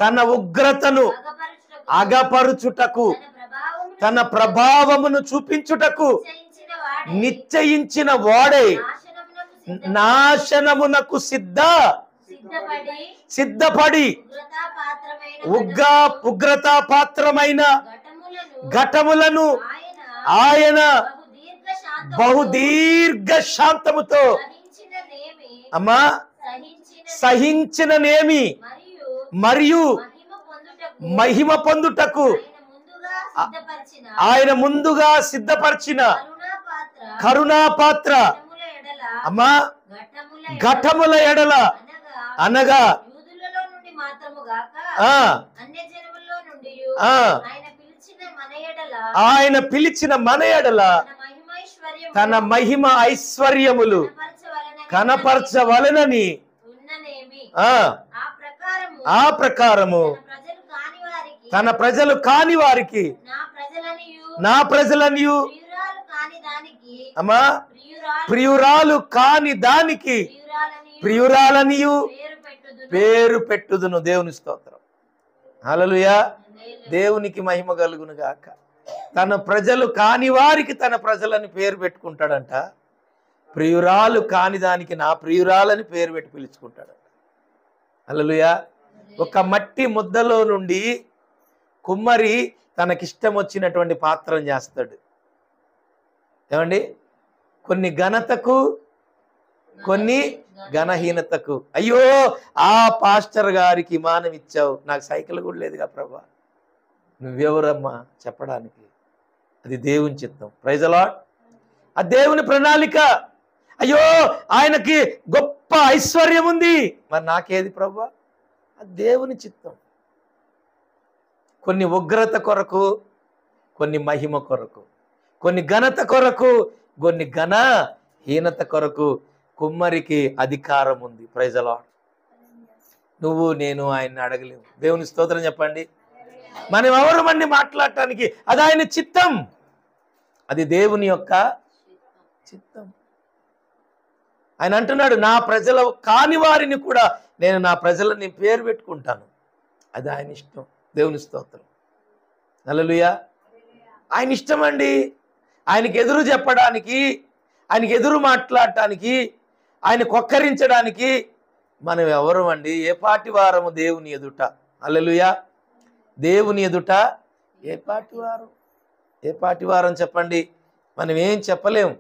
తన ఉగ్రతను అగపరుచుటకు తన ప్రభావమును చూపించుటకు నిశ్చయించిన వాడే నాశనమునకు సిద్ధపడి ఉగ్రతా పాత్రమైన ఘటములను ఆయన బహుదీర్ఘ శాంతముతో అమ్మా సహించిననేమి మరియు మహిమ పొందుటకు ఆయన ముందుగా సిద్ధపరిచిన కరుణాపాత్ర అమ్మా ఘటముల ఎడల అనగా ఆయన పిలిచిన మన ఎడల తన మహిమ ఐశ్వర్యములు కనపరచవలనని ఆ ప్రకారము తన ప్రజలు కాని వారికి నా ప్రజలనియు అమ్మా ప్రియురాలు కాని దానికి ప్రియురాలనియు పేరు పెట్టుదును. దేవుని స్తోత్రం. హల్లెలూయా. దేవునికి మహిమ కలుగును గాక. తన ప్రజలు కాని వారికి తన ప్రజలని పేరు పెట్టుకుంటాడంట. ప్రియురాలు కాని దానికి నా ప్రియురాలని పేరు పెట్టి పిలుచుకుంటాడంట. హల్లెలూయా. ఒక మట్టి ముద్దలో నుండి కుమ్మరి తనకిష్టం వచ్చినటువంటి పాత్రను చేస్తాడు. ఏమండి? కొన్ని ఘనతకు కొన్ని ఘనహీనతకు. అయ్యో ఆ పాస్టర్ గారికి విమానం ఇచ్చావు, నాకు సైకిల్ కూడా లేదుగా ప్రభా. నువ్వెవరమ్మా చెప్పడానికి? అది దేవుని చిత్తం. Praise the lord. ఆ దేవుని ప్రణాళిక. అయ్యో ఆయనకి గొప్ప ఐశ్వర్యం ఉంది, మరి నాకేది ప్రభా? అది దేవుని చిత్తం. కొన్ని ఉగ్రత కొరకు, కొన్ని మహిమ కొరకు, కొన్ని ఘనత కొరకు, కొన్ని ఘనహీనత కొరకు కుమ్మరికి అధికారం ఉంది. Praise the lord. నువ్వు నేను ఆయన్ని అడగలేము. దేవుని స్తోత్రం చెప్పండి. మనం ఎవరమని మాట్లాడటానికి? అది ఆయన చిత్తం. అది దేవుని యొక్క చిత్తం. ఆయన అంటున్నాడు, నా ప్రజల కాని వారిని కూడా నేను నా ప్రజలని పేరు పెట్టుకుంటాను. అది ఆయన ఇష్టం. దేవుని స్తోత్రం. హల్లెలూయా. ఆయన ఇష్టం అండి. ఆయనకి ఎదురు చెప్పడానికి, ఆయనకి ఎదురు మాట్లాడటానికి, ఆయన కొక్కరించడానికి మనం ఎవరు అండి? ఏ పాటి వారము దేవుని ఎదుట? హల్లెలూయా. దేవుని ఎదుట ఏ పాటి వారం? ఏ పాటి వారం చెప్పండి? మనం ఏం చెప్పలేం.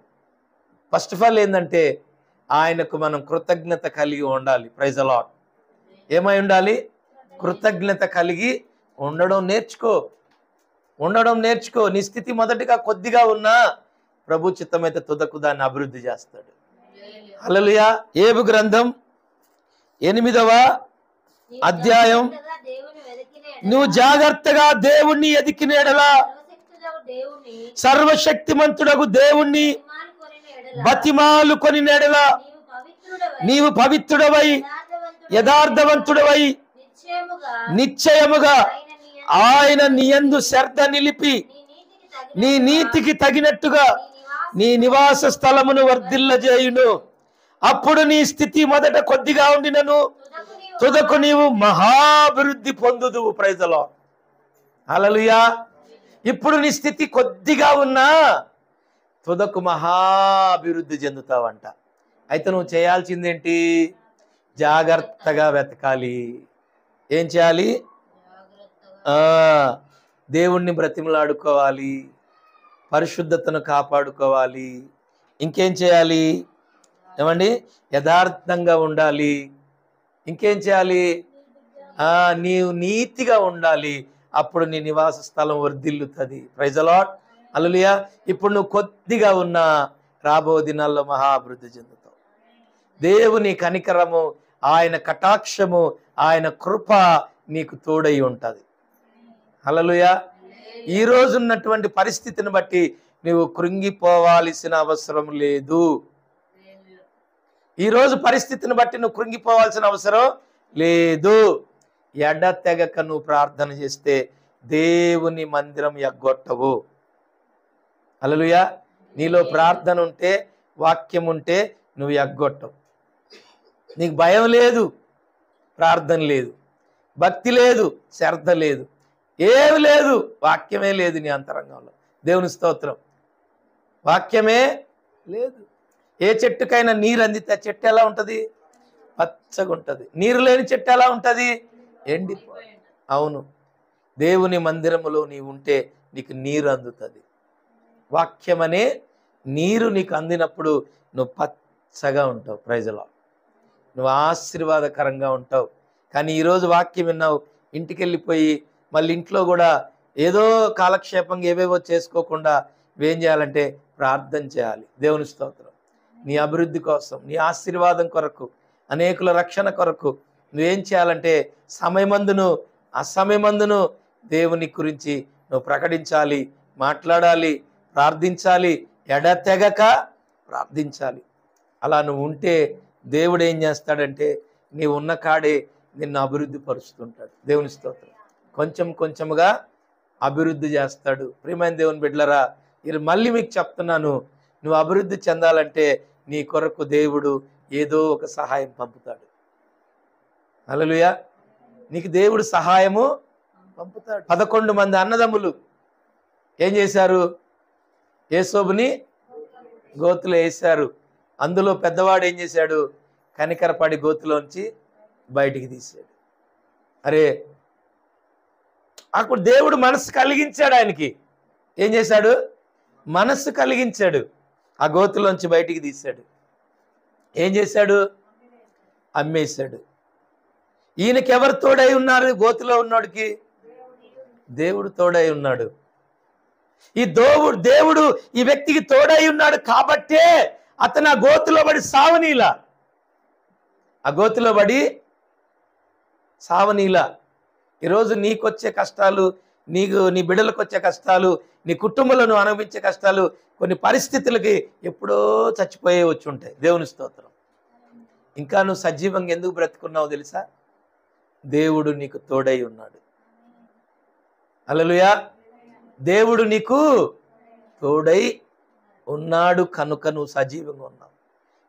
ఫస్ట్ ఆఫ్ ఆల్ ఏంటంటే ఆయనకు మనం కృతజ్ఞత కలిగి ఉండాలి. Praise the lord. ఏమై ఉండాలి? కృతజ్ఞత కలిగి ఉండడం నేర్చుకో. ఉండడం నేర్చుకో. నీ స్థితి మొదటిగా కొద్దిగా ఉన్నా ప్రభు చిత్తమైతే తుదకు దాన్ని అభివృద్ధి చేస్తాడు. హల్లెలూయా. ఏబు గ్రంథం 8వ అధ్యాయం. నువ్వు జాగ్రత్తగా దేవుణ్ణి ఎదికిన ఎడల సర్వశక్తిమంతుడగు దేవుణ్ణి బతిమాలు కొని ఎడల నీవు పవిత్రుడవై యథార్థవంతుడవై నిశ్చయముగా ఆయన నీ యందు శ్రద్ధ నిలిపి నీ నీతికి తగినట్టుగా నీ నివాస స్థలమును వర్ధిల్లజేయును. అప్పుడు నీ స్థితి మొదట కొద్దిగా ఉండినను తుదకు నీవు మహాభివృద్ధి పొందుదువు. Praise the lord. హల్లెలూయా. ఇప్పుడు నీ స్థితి కొద్దిగా ఉన్నా తుదకు మహాభివృద్ధి చెందుతావంట. అయితే నువ్వు చేయాల్సిందేంటి? జాగ్రత్తగా వెతకాలి. ఏం చేయాలి? దేవుణ్ణి బ్రతిమలాడుకోవాలి, పరిశుద్ధతను కాపాడుకోవాలి. ఇంకేం చేయాలి? ఏమండి? యథార్థంగా ఉండాలి. ఇంకేం చేయాలి? నీవు నీతిగా ఉండాలి. అప్పుడు నీ నివాస స్థలం వర్ధిల్లుతుంది. Praise the lord. హల్లెలూయా. ఇప్పుడు నువ్వు కొద్దిగా ఉన్నా రాబో దినాల్లో మహాభివృద్ధి చెందుతావు. దేవుని కనికరము, ఆయన కటాక్షము, ఆయన కృప నీకు తోడై ఉంటుంది. హల్లెలూయా. ఈ రోజు ఉన్నటువంటి పరిస్థితిని బట్టి నువ్వు కృంగిపోవాల్సిన అవసరం లేదు. ఈరోజు పరిస్థితిని బట్టి నువ్వు కృంగిపోవాల్సిన అవసరం లేదు. ఎడతెగక నువ్వు ప్రార్థన చేస్తే దేవుని మందిరం ఎగ్గొట్టవు. హల్లెలూయా. నీలో ప్రార్థన ఉంటే, వాక్యం ఉంటే నువ్వు ఎగ్గొట్టవు. నీకు భయం లేదు, ప్రార్థన లేదు, భక్తి లేదు, శ్రద్ధ లేదు, ఏమి లేదు, వాక్యమే లేదు నీ అంతరంగంలో. దేవుని స్తోత్రం. వాక్యమే లేదు. ఏ చెట్టుకైనా నీరు అందితే ఆ చెట్టు ఎలా ఉంటుంది? పచ్చగా ఉంటుంది. నీరు లేని చెట్టు ఎలా ఉంటుంది? ఎండిపో. అవును, దేవుని మందిరములో నీవు ఉంటే నీకు నీరు అందుతుంది. వాక్యమనే నీరు నీకు అందినప్పుడు నువ్వు పచ్చగా ఉంటావు. ప్రైజ్లో నువ్వు ఆశీర్వాదకరంగా ఉంటావు. కానీ ఈరోజు వాక్యం విన్నావు, ఇంటికి వెళ్ళిపోయి మళ్ళీ ఇంట్లో కూడా ఏదో కాలక్షేపంగా ఏవేవో చేసుకోకుండా నువ్వేం చేయాలంటే ప్రార్థన చేయాలి. దేవుని స్తోత్రం. నీ అభివృద్ధి కోసం, నీ ఆశీర్వాదం కొరకు, అనేకుల రక్షణ కొరకు నువ్వేం చేయాలంటే సమయమందును అసమయమందును దేవుని గురించి నువ్వు ప్రకటించాలి, మాట్లాడాలి, ప్రార్థించాలి, ఎడతెగక ప్రార్థించాలి. అలా నువ్వు ఉంటే దేవుడు ఏం చేస్తాడంటే నీవు ఉన్న కాడే నిన్ను అభివృద్ధి పరుస్తుంటాడు. దేవుని స్తోత్రం. కొంచెం కొంచెముగా అభివృద్ధి చేస్తాడు. ప్రియమైన దేవుని బిడ్డలారా, ఇది మళ్ళీ మీకు చెప్తున్నాను, నువ్వు అభివృద్ధి చెందాలంటే నీ కొరకు దేవుడు ఏదో ఒక సహాయం పంపుతాడు. హల్లెలూయా. నీకు దేవుడు సహాయము పంపుతాడు. 11 మంది అన్నదమ్ములు ఏం చేశారు? యేసోబుని గోతులో వేశారు. అందులో పెద్దవాడు ఏం చేశాడు? కనికరపడి గోతులోంచి బయటికి తీశాడు. అరే, అప్పుడు దేవుడు మనసు కలిగించాడు. ఆయనకి ఏం చేశాడు? మనస్సు కలిగించాడు. ఆ గోతులోంచి బయటికి తీశాడు. ఏం చేశాడు? అమ్మేశాడు. ఈయనకి ఎవరు తోడై ఉన్నారు? గోతులో ఉన్నోడికి దేవుడు తోడై ఉన్నాడు. ఈ దేవుడు ఈ వ్యక్తికి తోడై ఉన్నాడు కాబట్టే అతను ఆ గోతులో పడి సావనీలా. ఆ గోతులో పడి సావనీలా. ఈరోజు నీకొచ్చే కష్టాలు, నీ బిడ్డలకు వచ్చే కష్టాలు, నీ కుటుంబంలో నువ్వు అనుభవించే కష్టాలు కొన్ని పరిస్థితులకి ఎప్పుడో చచ్చిపోయే వచ్చి ఉంటాయి. దేవుని స్తోత్రం. ఇంకా నువ్వు సజీవంగా ఎందుకు బ్రతుకున్నావు తెలుసా? దేవుడు నీకు తోడై ఉన్నాడు. హల్లెలూయా. దేవుడు నీకు తోడై ఉన్నాడు కనుక నువ్వు సజీవంగా ఉన్నావు.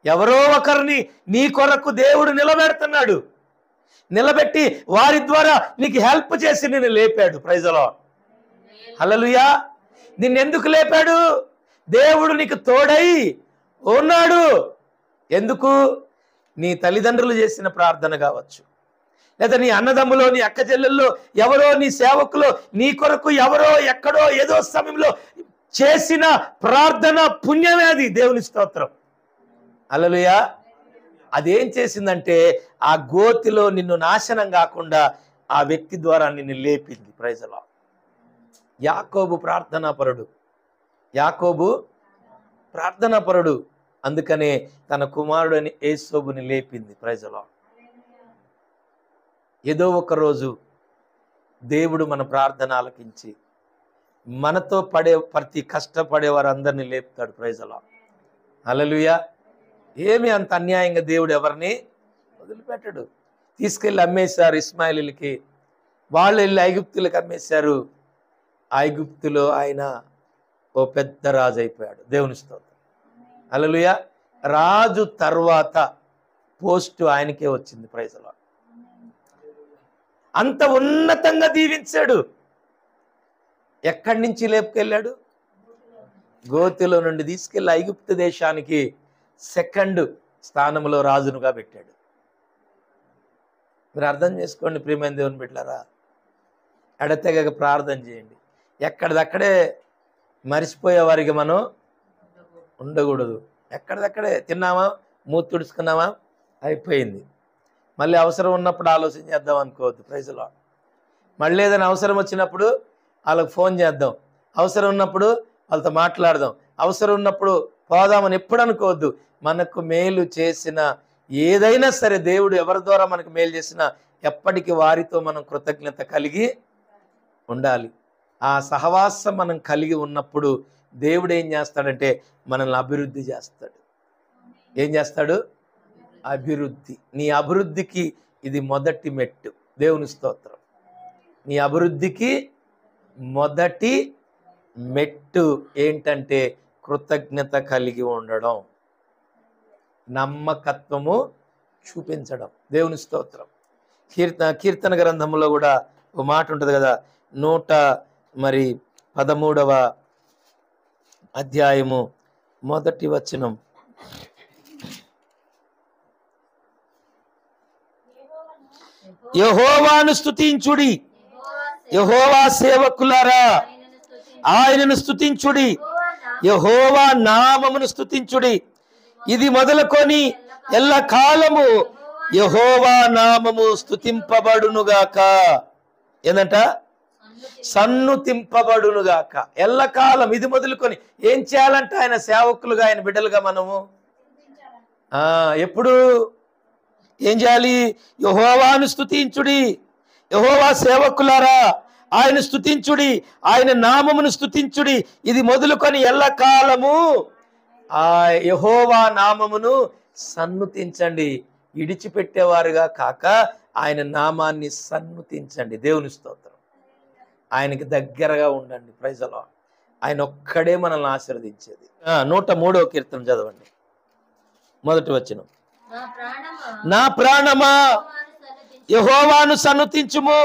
ఎవరో ఒకరిని నీ కొరకు దేవుడు నిలబెడుతున్నాడు. నిలబెట్టి వారి ద్వారా నీకు హెల్ప్ చేసి నిన్ను లేపాడు. Praise the lord. హల్లెలూయా. నిన్నెందుకు లేపాడు? దేవుడు నీకు తోడై ఉన్నాడు. ఎందుకు? నీ తల్లిదండ్రులు చేసిన ప్రార్థన కావచ్చు, లేదా నీ అన్నదమ్ములో, నీ అక్క చెల్లెల్లో ఎవరో, నీ సేవకులో, నీ కొరకు ఎవరో ఎక్కడో ఏదో సమయంలో చేసిన ప్రార్థన పుణ్యమే అది. దేవుని స్తోత్రం. హల్లెలూయా. అదేం చేసిందంటే ఆ గోతిలో నిన్ను నాశనం కాకుండా ఆ వ్యక్తి ద్వారా నిన్ను లేపింది. Praise the lord. యాకోబు ప్రార్థనాపరుడు. యాకోబు ప్రార్థనాపరుడు. అందుకనే తన కుమారుడని యేసోబుని లేపింది. Praise the lord. ఏదో ఒక రోజు దేవుడు మన ప్రార్థన ఆలకించి మనతో ప్రతి కష్టపడే వారందరినీ లేపుతాడు. Praise the lord. హల్లెలూయా. ఏమి అంత అన్యాయంగా దేవుడు ఎవరిని వదిలిపెట్టడు. తీసుకెళ్ళి అమ్మేశారు ఇస్మాయిలీలకి. వాళ్ళు వెళ్ళి ఐగుప్తులకు అమ్మేశారు. ఐగుప్తులో ఆయన ఓ పెద్ద రాజు అయిపోయాడు. దేవుని స్తోత్రం. హల్లెలూయా. రాజు తర్వాత పోస్టు ఆయనకే వచ్చింది. Praise the lord. అంత ఉన్నతంగా దీవించాడు. ఎక్కడి నుంచి లేపుకెళ్ళాడు? గోతిలో నుండి తీసుకెళ్ళి ఐగుప్తు దేశానికి సెకండ్ స్థానంలో రాజునుగా పెట్టాడు. మీరు అర్థం చేసుకోండి ప్రియమైన దేవుని బిడ్డలారా. ఎడతెగక ప్రార్థన చేయండి. ఎక్కడిదక్కడే మరిచిపోయే వారికి మనం ఉండకూడదు. ఎక్కడిదక్కడే తిన్నామా, మూతి తుడుచుకున్నామా, అయిపోయింది. మళ్ళీ అవసరం ఉన్నప్పుడు ఆలోచన చేద్దాం అనుకోవద్దు. Praise the lord. మళ్ళీ ఏదైనా అవసరం వచ్చినప్పుడు వాళ్ళకి ఫోన్ చేద్దాం, అవసరం ఉన్నప్పుడు వాళ్ళతో మాట్లాడదాం, అవసరం ఉన్నప్పుడు పోదామని ఎప్పుడు అనుకోవద్దు. మనకు మేలు చేసిన ఏదైనా సరే, దేవుడు ఎవరి ద్వారా మనకు మేలు చేసినా ఎప్పటికీ వారితో మనం కృతజ్ఞత కలిగి ఉండాలి. ఆ సహవాసం మనం కలిగి ఉన్నప్పుడు దేవుడు ఏం చేస్తాడంటే మనల్ని అభివృద్ధి చేస్తాడు. ఏం చేస్తాడు? అభివృద్ధి. నీ అభివృద్ధికి ఇది మొదటి మెట్టు. దేవుని స్తోత్రం. నీ అభివృద్ధికి మొదటి మెట్టు ఏంటంటే కృతజ్ఞత కలిగి ఉండడం, నమ్మకత్వము చూపించడం. దేవుని స్తోత్రం. కీర్తన గ్రంథంలో కూడా ఒక మాట ఉంటుంది కదా, 113వ అధ్యాయము 1వ వచనం. యెహోవాను స్తుతించుడి, యెహోవా సేవకులారా ఆయనను స్తుతించుడి, యెహోవా నామమును స్తుతించుడి. ఇది మొదలుకొని ఎల్ల కాలము యెహోవా నామము స్తుతింపబడునుగాక. ఏందంట? సన్నుతింపబడునుగాక. ఎల్లకాలం ఇది మొదలుకొని ఏం చేయాలంట? ఆయన సేవకులుగా, ఆయన బిడ్డలుగా మనము ఎప్పుడు ఏం చేయాలి? యెహోవాను స్తుతించుడి, యెహోవా సేవకులారా ఆయన స్తుతించుడి, ఆయన నామమును స్తుతించుడి. ఇది మొదలుకొని ఎల్లకాలము ఆ యెహోవా నామమును సన్నుతించండి. ఇడిచిపెట్టేవారుగా కాక ఆయన నామాన్ని సన్నుతించండి. దేవుని స్తోత్రం. ఆయనకి దగ్గరగా ఉండండి. Praise the lord. ఆయన ఒక్కడే మనల్ని ఆశీర్వదించేది. 103వ కీర్తన చదవండి, 1వ వచనం. నా ప్రాణమా యెహోవాను సన్నుతించుము,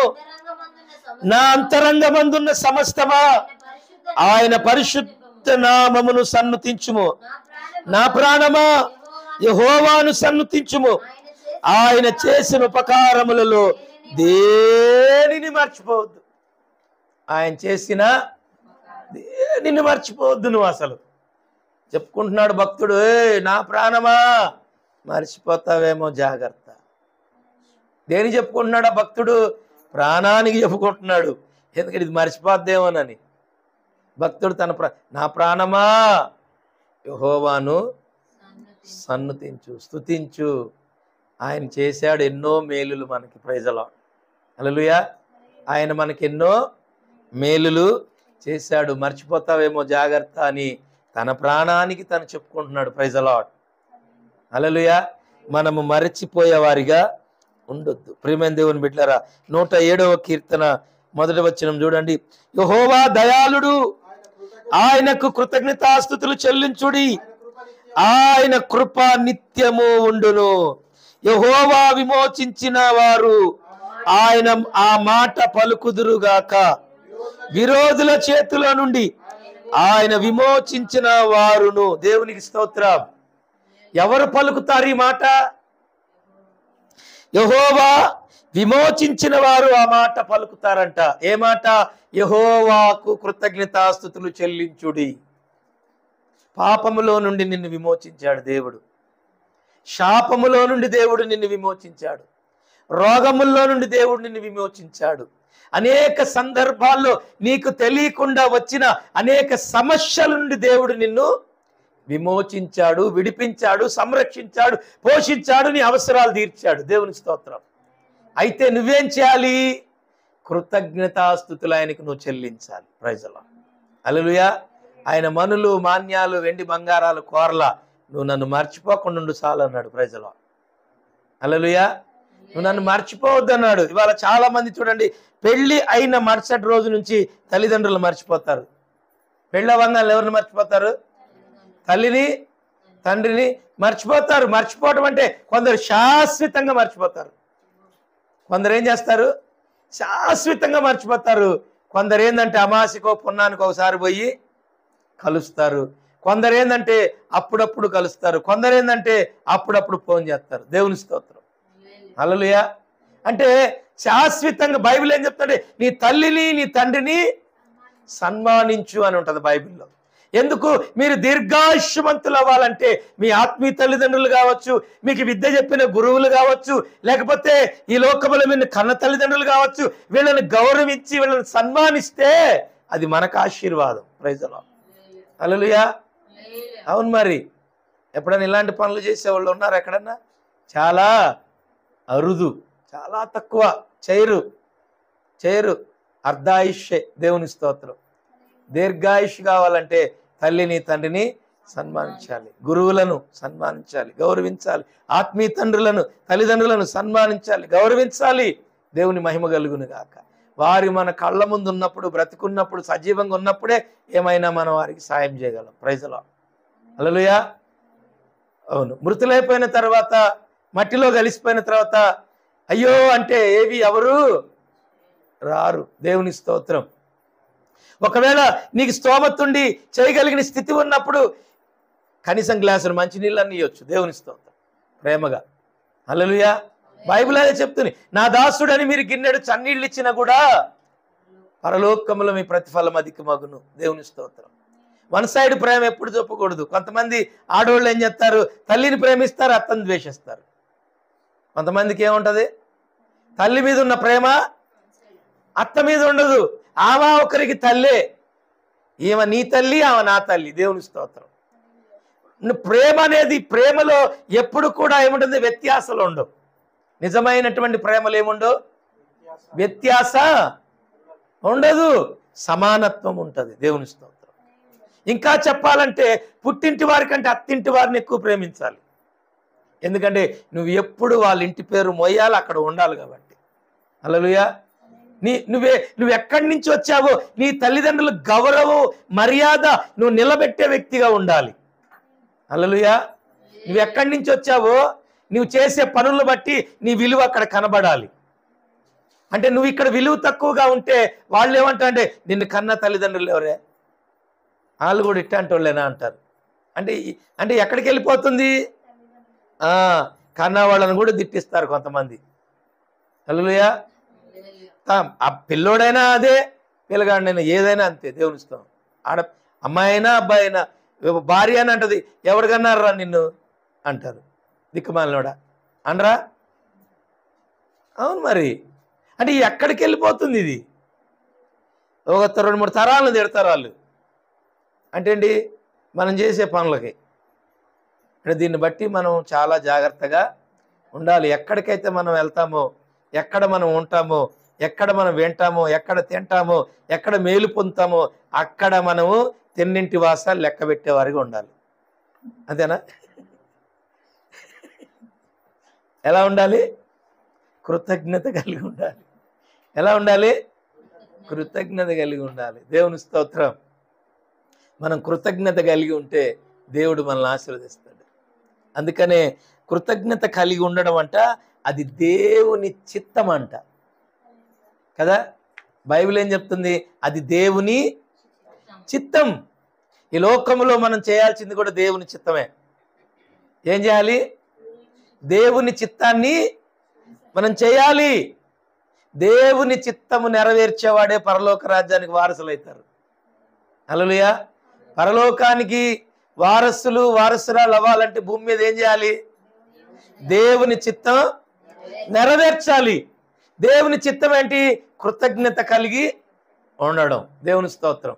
నా అంతరంగమందున్న సమస్తమా ఆయన పరిశుద్ధ నామమును సన్నుతించుము. నా ప్రాణమా యెహోవాను సన్నుతించుము, ఆయన చేసిన ఉపకారములలో దేనిని మర్చిపోవద్దు. ఆయన చేసిన దేనిని మర్చిపోవద్దు. నువ్వు అసలు చెప్పుకుంటున్నాడు భక్తుడు, నా ప్రాణమా మర్చిపోతావేమో జాగ్రత్త. దేని చెప్పుకుంటున్నాడు ఆ భక్తుడు? ప్రాణానికి చెప్పుకుంటున్నాడు. ఎందుకంటే ఇది మర్చిపోద్దేమోనని. భక్తుడు నా ప్రాణమా యెహోవాను సన్నుతించు, స్తుతించు. ఆయన చేశాడు ఎన్నో మేలులు మనకి. Praise the lord. హల్లెలూయా. ఆయన మనకి ఎన్నో మేలులు చేశాడు. మర్చిపోతావేమో జాగ్రత్త అని తన ప్రాణానికి తను చెప్పుకుంటున్నాడు. Praise the lord. హల్లెలూయా. మనము మరచిపోయేవారిగా ఉండొద్దు. ప్రియమైన దేవుని బిడ్డలారా, 107వ కీర్తన 1వ వచనం చూడండి. యెహోవా దయాళుడు, ఆయనకు కృతజ్ఞతాస్తుతులు చెల్లించుడి, ఆయన కృప నిత్యము ఉండును. యెహోవా విమోచించిన వారు ఆయన ఆ మాట పలుకుదురుగాక. విరోధుల చేతిలో నుండి ఆయన విమోచించిన వారును. దేవునికి స్తోత్రం. ఎవరు పలుకుతారు ఈ మాట? యెహోవా విమోచించిన వారు ఆ మాట పలుకుతారంట. ఏ మాట? యెహోవాకు కృతజ్ఞతాస్తుతులు చెల్లించుడి. పాపములో నుండి నిన్ను విమోచించాడు దేవుడు. శాపములో నుండి దేవుడు నిన్ను విమోచించాడు. రోగముల్లో నుండి దేవుడు నిన్ను విమోచించాడు. అనేక సందర్భాల్లో నీకు తెలియకుండా వచ్చిన అనేక సమస్యల నుండి దేవుడు నిన్ను విమోచించాడు, విడిపించాడు, సంరక్షించాడు, పోషించాడు, నీ అవసరాలు తీర్చాడు. దేవుని స్తోత్రం. అయితే నువ్వేం చేయాలి? కృతజ్ఞతాస్తుతులు ఆయనకు నువ్వు చెల్లించాలి. Praise the lord. హల్లెలూయా. ఆయన మనులు, మాన్యాలు, వెండి బంగారాలు కోరలా, నువ్వు నన్ను మర్చిపోకుండా ఉండు చాలు అన్నాడు. Praise the lord. హల్లెలూయా. నువ్వు నన్ను మర్చిపోవద్దు అన్నాడు. ఇవాళ చాలా మంది చూడండి, పెళ్లి అయిన మరుసటి రోజు నుంచి తల్లిదండ్రులు మర్చిపోతారు. పెళ్ళి అవ్వగానే ఎవరిని మర్చిపోతారు? తల్లిని, తండ్రిని మర్చిపోతారు. మర్చిపోవటం అంటే కొందరు శాశ్వతంగా మర్చిపోతారు. కొందరు ఏం చేస్తారు? శాశ్వతంగా మర్చిపోతారు. కొందరు ఏంటంటే అమావాస్యకో పున్నానికి ఒకసారి పోయి కలుస్తారు. కొందరు ఏంటంటే అప్పుడప్పుడు కలుస్తారు. కొందరు ఏంటంటే అప్పుడప్పుడు ఫోన్ చేస్తారు. దేవుని స్తోత్రం. హల్లెలూయా. అంటే శాశ్వతంగా బైబిల్ ఏం చెప్తుంటే నీ తల్లిని, నీ తండ్రిని సన్మానించు అని ఉంటుంది బైబిల్లో. ఎందుకు? మీరు దీర్ఘాయుష్మంతులు అవ్వాలంటే మీ ఆత్మీయ తల్లిదండ్రులు కావచ్చు, మీకు విద్య చెప్పిన గురువులు కావచ్చు, లేకపోతే ఈ లోకముల మీద కన్న తల్లిదండ్రులు కావచ్చు, వీళ్ళని గౌరవించి వీళ్ళని సన్మానిస్తే అది మనకు ఆశీర్వాదం. Praise the lord. హల్లెలూయా. అవును. మరి ఎప్పుడైనా ఇలాంటి పనులు చేసేవాళ్ళు ఉన్నారు ఎక్కడన్నా? చాలా అరుదు, చాలా తక్కువ. చేయరు. అర్ధాయుష్యే. దేవుని స్తోత్రం. దీర్ఘాయుష్ కావాలంటే తల్లిని, తండ్రిని సన్మానించాలి, గురువులను సన్మానించాలి, గౌరవించాలి, ఆత్మీయ తండ్రులను, తల్లిదండ్రులను సన్మానించాలి, గౌరవించాలి. దేవుని మహిమ కలుగును గాక. వారి మన కళ్ళ ముందు ఉన్నప్పుడు, బ్రతికున్నప్పుడు, సజీవంగా ఉన్నప్పుడే ఏమైనా మనం వారికి సాయం చేయగలం. Praise the lord. హల్లెలూయా. అవును, మృతులైపోయిన తర్వాత, మట్టిలో కలిసిపోయిన తర్వాత అయ్యో అంటే ఎవరు రారు. దేవుని స్తోత్రం. ఒకవేళ నీకు స్తోమతుండి చేయగలిగిన స్థితి ఉన్నప్పుడు కనీసం గ్లాసులు మంచినీళ్ళని ఇవ్వచ్చు. దేవుని స్తోత్రం ప్రేమగా. హల్లెలూయా. బైబిల్ అదే చెప్తుంది, నా దాసుడని మీరు గిన్నెడు చన్నీళ్ళు ఇచ్చినా కూడా పరలోకములో మీ ప్రతిఫలం అధికమగును. దేవుని స్తోత్రం. వన్ సైడ్ ప్రేమ ఎప్పుడు చెప్పకూడదు. కొంతమంది ఆడవాళ్ళు ఏం చేస్తారు, తల్లిని ప్రేమిస్తారు, అత్తని ద్వేషిస్తారు. కొంతమందికి ఏముంటుంది, తల్లి మీద ఉన్న ప్రేమ అత్త మీద ఉండదు. ఆమె ఒకరికి తల్లే, ఈమె నీ తల్లి, ఆమె నా తల్లి. దేవుని స్తోత్రం. ప్రేమ అనేది, ప్రేమలో ఎప్పుడు కూడా ఏముంటుంది, వ్యత్యాసాలు ఉండవు. నిజమైనటువంటి ప్రేమలు ఏముండవు, వ్యత్యాస ఉండదు, సమానత్వం ఉంటుంది. దేవుని స్తోత్రం. ఇంకా చెప్పాలంటే పుట్టింటి వారి కంటే అత్తింటి వారిని ఎక్కువ ప్రేమించాలి. ఎందుకంటే నువ్వు ఎప్పుడు వాళ్ళ ఇంటి పేరు మోయాలి, అక్కడ ఉండాలి కాబట్టి. హల్లెలూయా. నువ్వు ఎక్కడి నుంచి వచ్చావో నీ తల్లిదండ్రుల గౌరవం, మర్యాద నువ్వు నిలబెట్టే వ్యక్తిగా ఉండాలి. హల్లెలూయా. నువ్వు ఎక్కడి నుంచి వచ్చావో నువ్వు చేసే పనులను బట్టి నీ విలువ అక్కడ కనబడాలి. అంటే నువ్వు ఇక్కడ విలువ తక్కువగా ఉంటే వాళ్ళు ఏమంటారంటే నిన్ను కన్న తల్లిదండ్రులు ఎవరే, వాళ్ళు కూడా ఇట్లాంటి వాళ్ళేనా అంటారు. అంటే ఎక్కడికి వెళ్ళిపోతుంది, కన్నా వాళ్ళని కూడా దిట్టిస్తారు కొంతమంది. హల్లెలూయా. ఆ పిల్లోడైనా అదే, పిల్లగాడినైనా ఏదైనా అంతే. దేవుని స్తోత్రం. అమ్మాయి అయినా అబ్బాయి అయినా, భార్య అని అంటది, ఎవరికన్నారా నిన్ను అంటారు, దిక్కుమాలినోడా అనరా. అవును మరి. అంటే ఎక్కడికి వెళ్ళిపోతుంది ఇది, ఒక 2-3 తరాలను తిడతారు వాళ్ళు. అంటే ఏంటి, మనం చేసే పనులకి. అంటే దీన్ని బట్టి మనం చాలా జాగ్రత్తగా ఉండాలి. ఎక్కడికైతే మనం వెళ్తామో, ఎక్కడ మనం ఉంటామో, ఎక్కడ మనం వింటామో, ఎక్కడ తింటామో, ఎక్కడ మేలు పొందుతామో అక్కడ మనము తిన్నింటి వాసాలు లెక్క పెట్టేవారిగా ఉండాలి. అంతేనా? ఎలా ఉండాలి, కృతజ్ఞత కలిగి ఉండాలి. ఎలా ఉండాలి, కృతజ్ఞత కలిగి ఉండాలి. దేవుని స్తోత్రం. మనం కృతజ్ఞత కలిగి ఉంటే దేవుడు మనల్ని ఆశీర్వదిస్తాడు. అందుకనే కృతజ్ఞత కలిగి ఉండడం అంట అది దేవుని చిత్తం అంట కదా. బైబిల్ ఏం చెప్తుంది, అది దేవుని చిత్తం. ఈ లోకంలో మనం చేయాల్సింది కూడా దేవుని చిత్తమే. ఏం చేయాలి, దేవుని చిత్తాన్ని మనం చేయాలి. దేవుని చిత్తము నెరవేర్చేవాడే పరలోక రాజ్యానికి వారసులైతారు. హల్లెలూయా. పరలోకానికి వారసురాలు అవ్వాలంటే భూమి మీద ఏం చేయాలి, దేవుని చిత్తం నెరవేర్చాలి. దేవుని చిత్తం ఏంటి, కృతజ్ఞత కలిగి ఉండడం. దేవుని స్తోత్రం.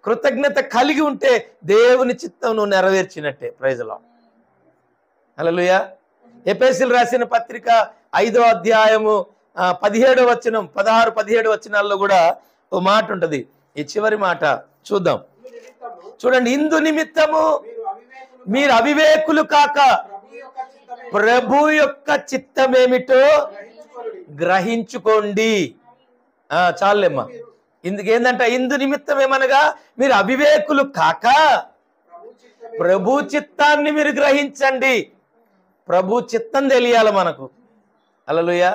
కృతజ్ఞత కలిగి ఉంటే దేవుని చిత్తం నువ్వు నెరవేర్చినట్టే. Praise the lord. హల్లెలూయా. ఎఫెసీయులకు రాసిన పత్రిక 5వ అధ్యాయము 17వ వచనం, 16-17 వచనాల్లో కూడా ఓ మాట ఉంటుంది. ఈ చివరి మాట చూద్దాం. చూడండి, ఇందు నిమిత్తము మీరు అవివేకులు కాక ప్రభు యొక్క చిత్తమేమిటో గ్రహించుకోండి. చాలేమ్మా. ఇందుకేందంట, ఇందు నిమిత్తం ఏమనగా మీరు అవివేకులు కాక ప్రభు చిత్తాన్ని మీరు గ్రహించండి. ప్రభు చిత్తం తెలియాలి మనకు. హల్లెలూయా.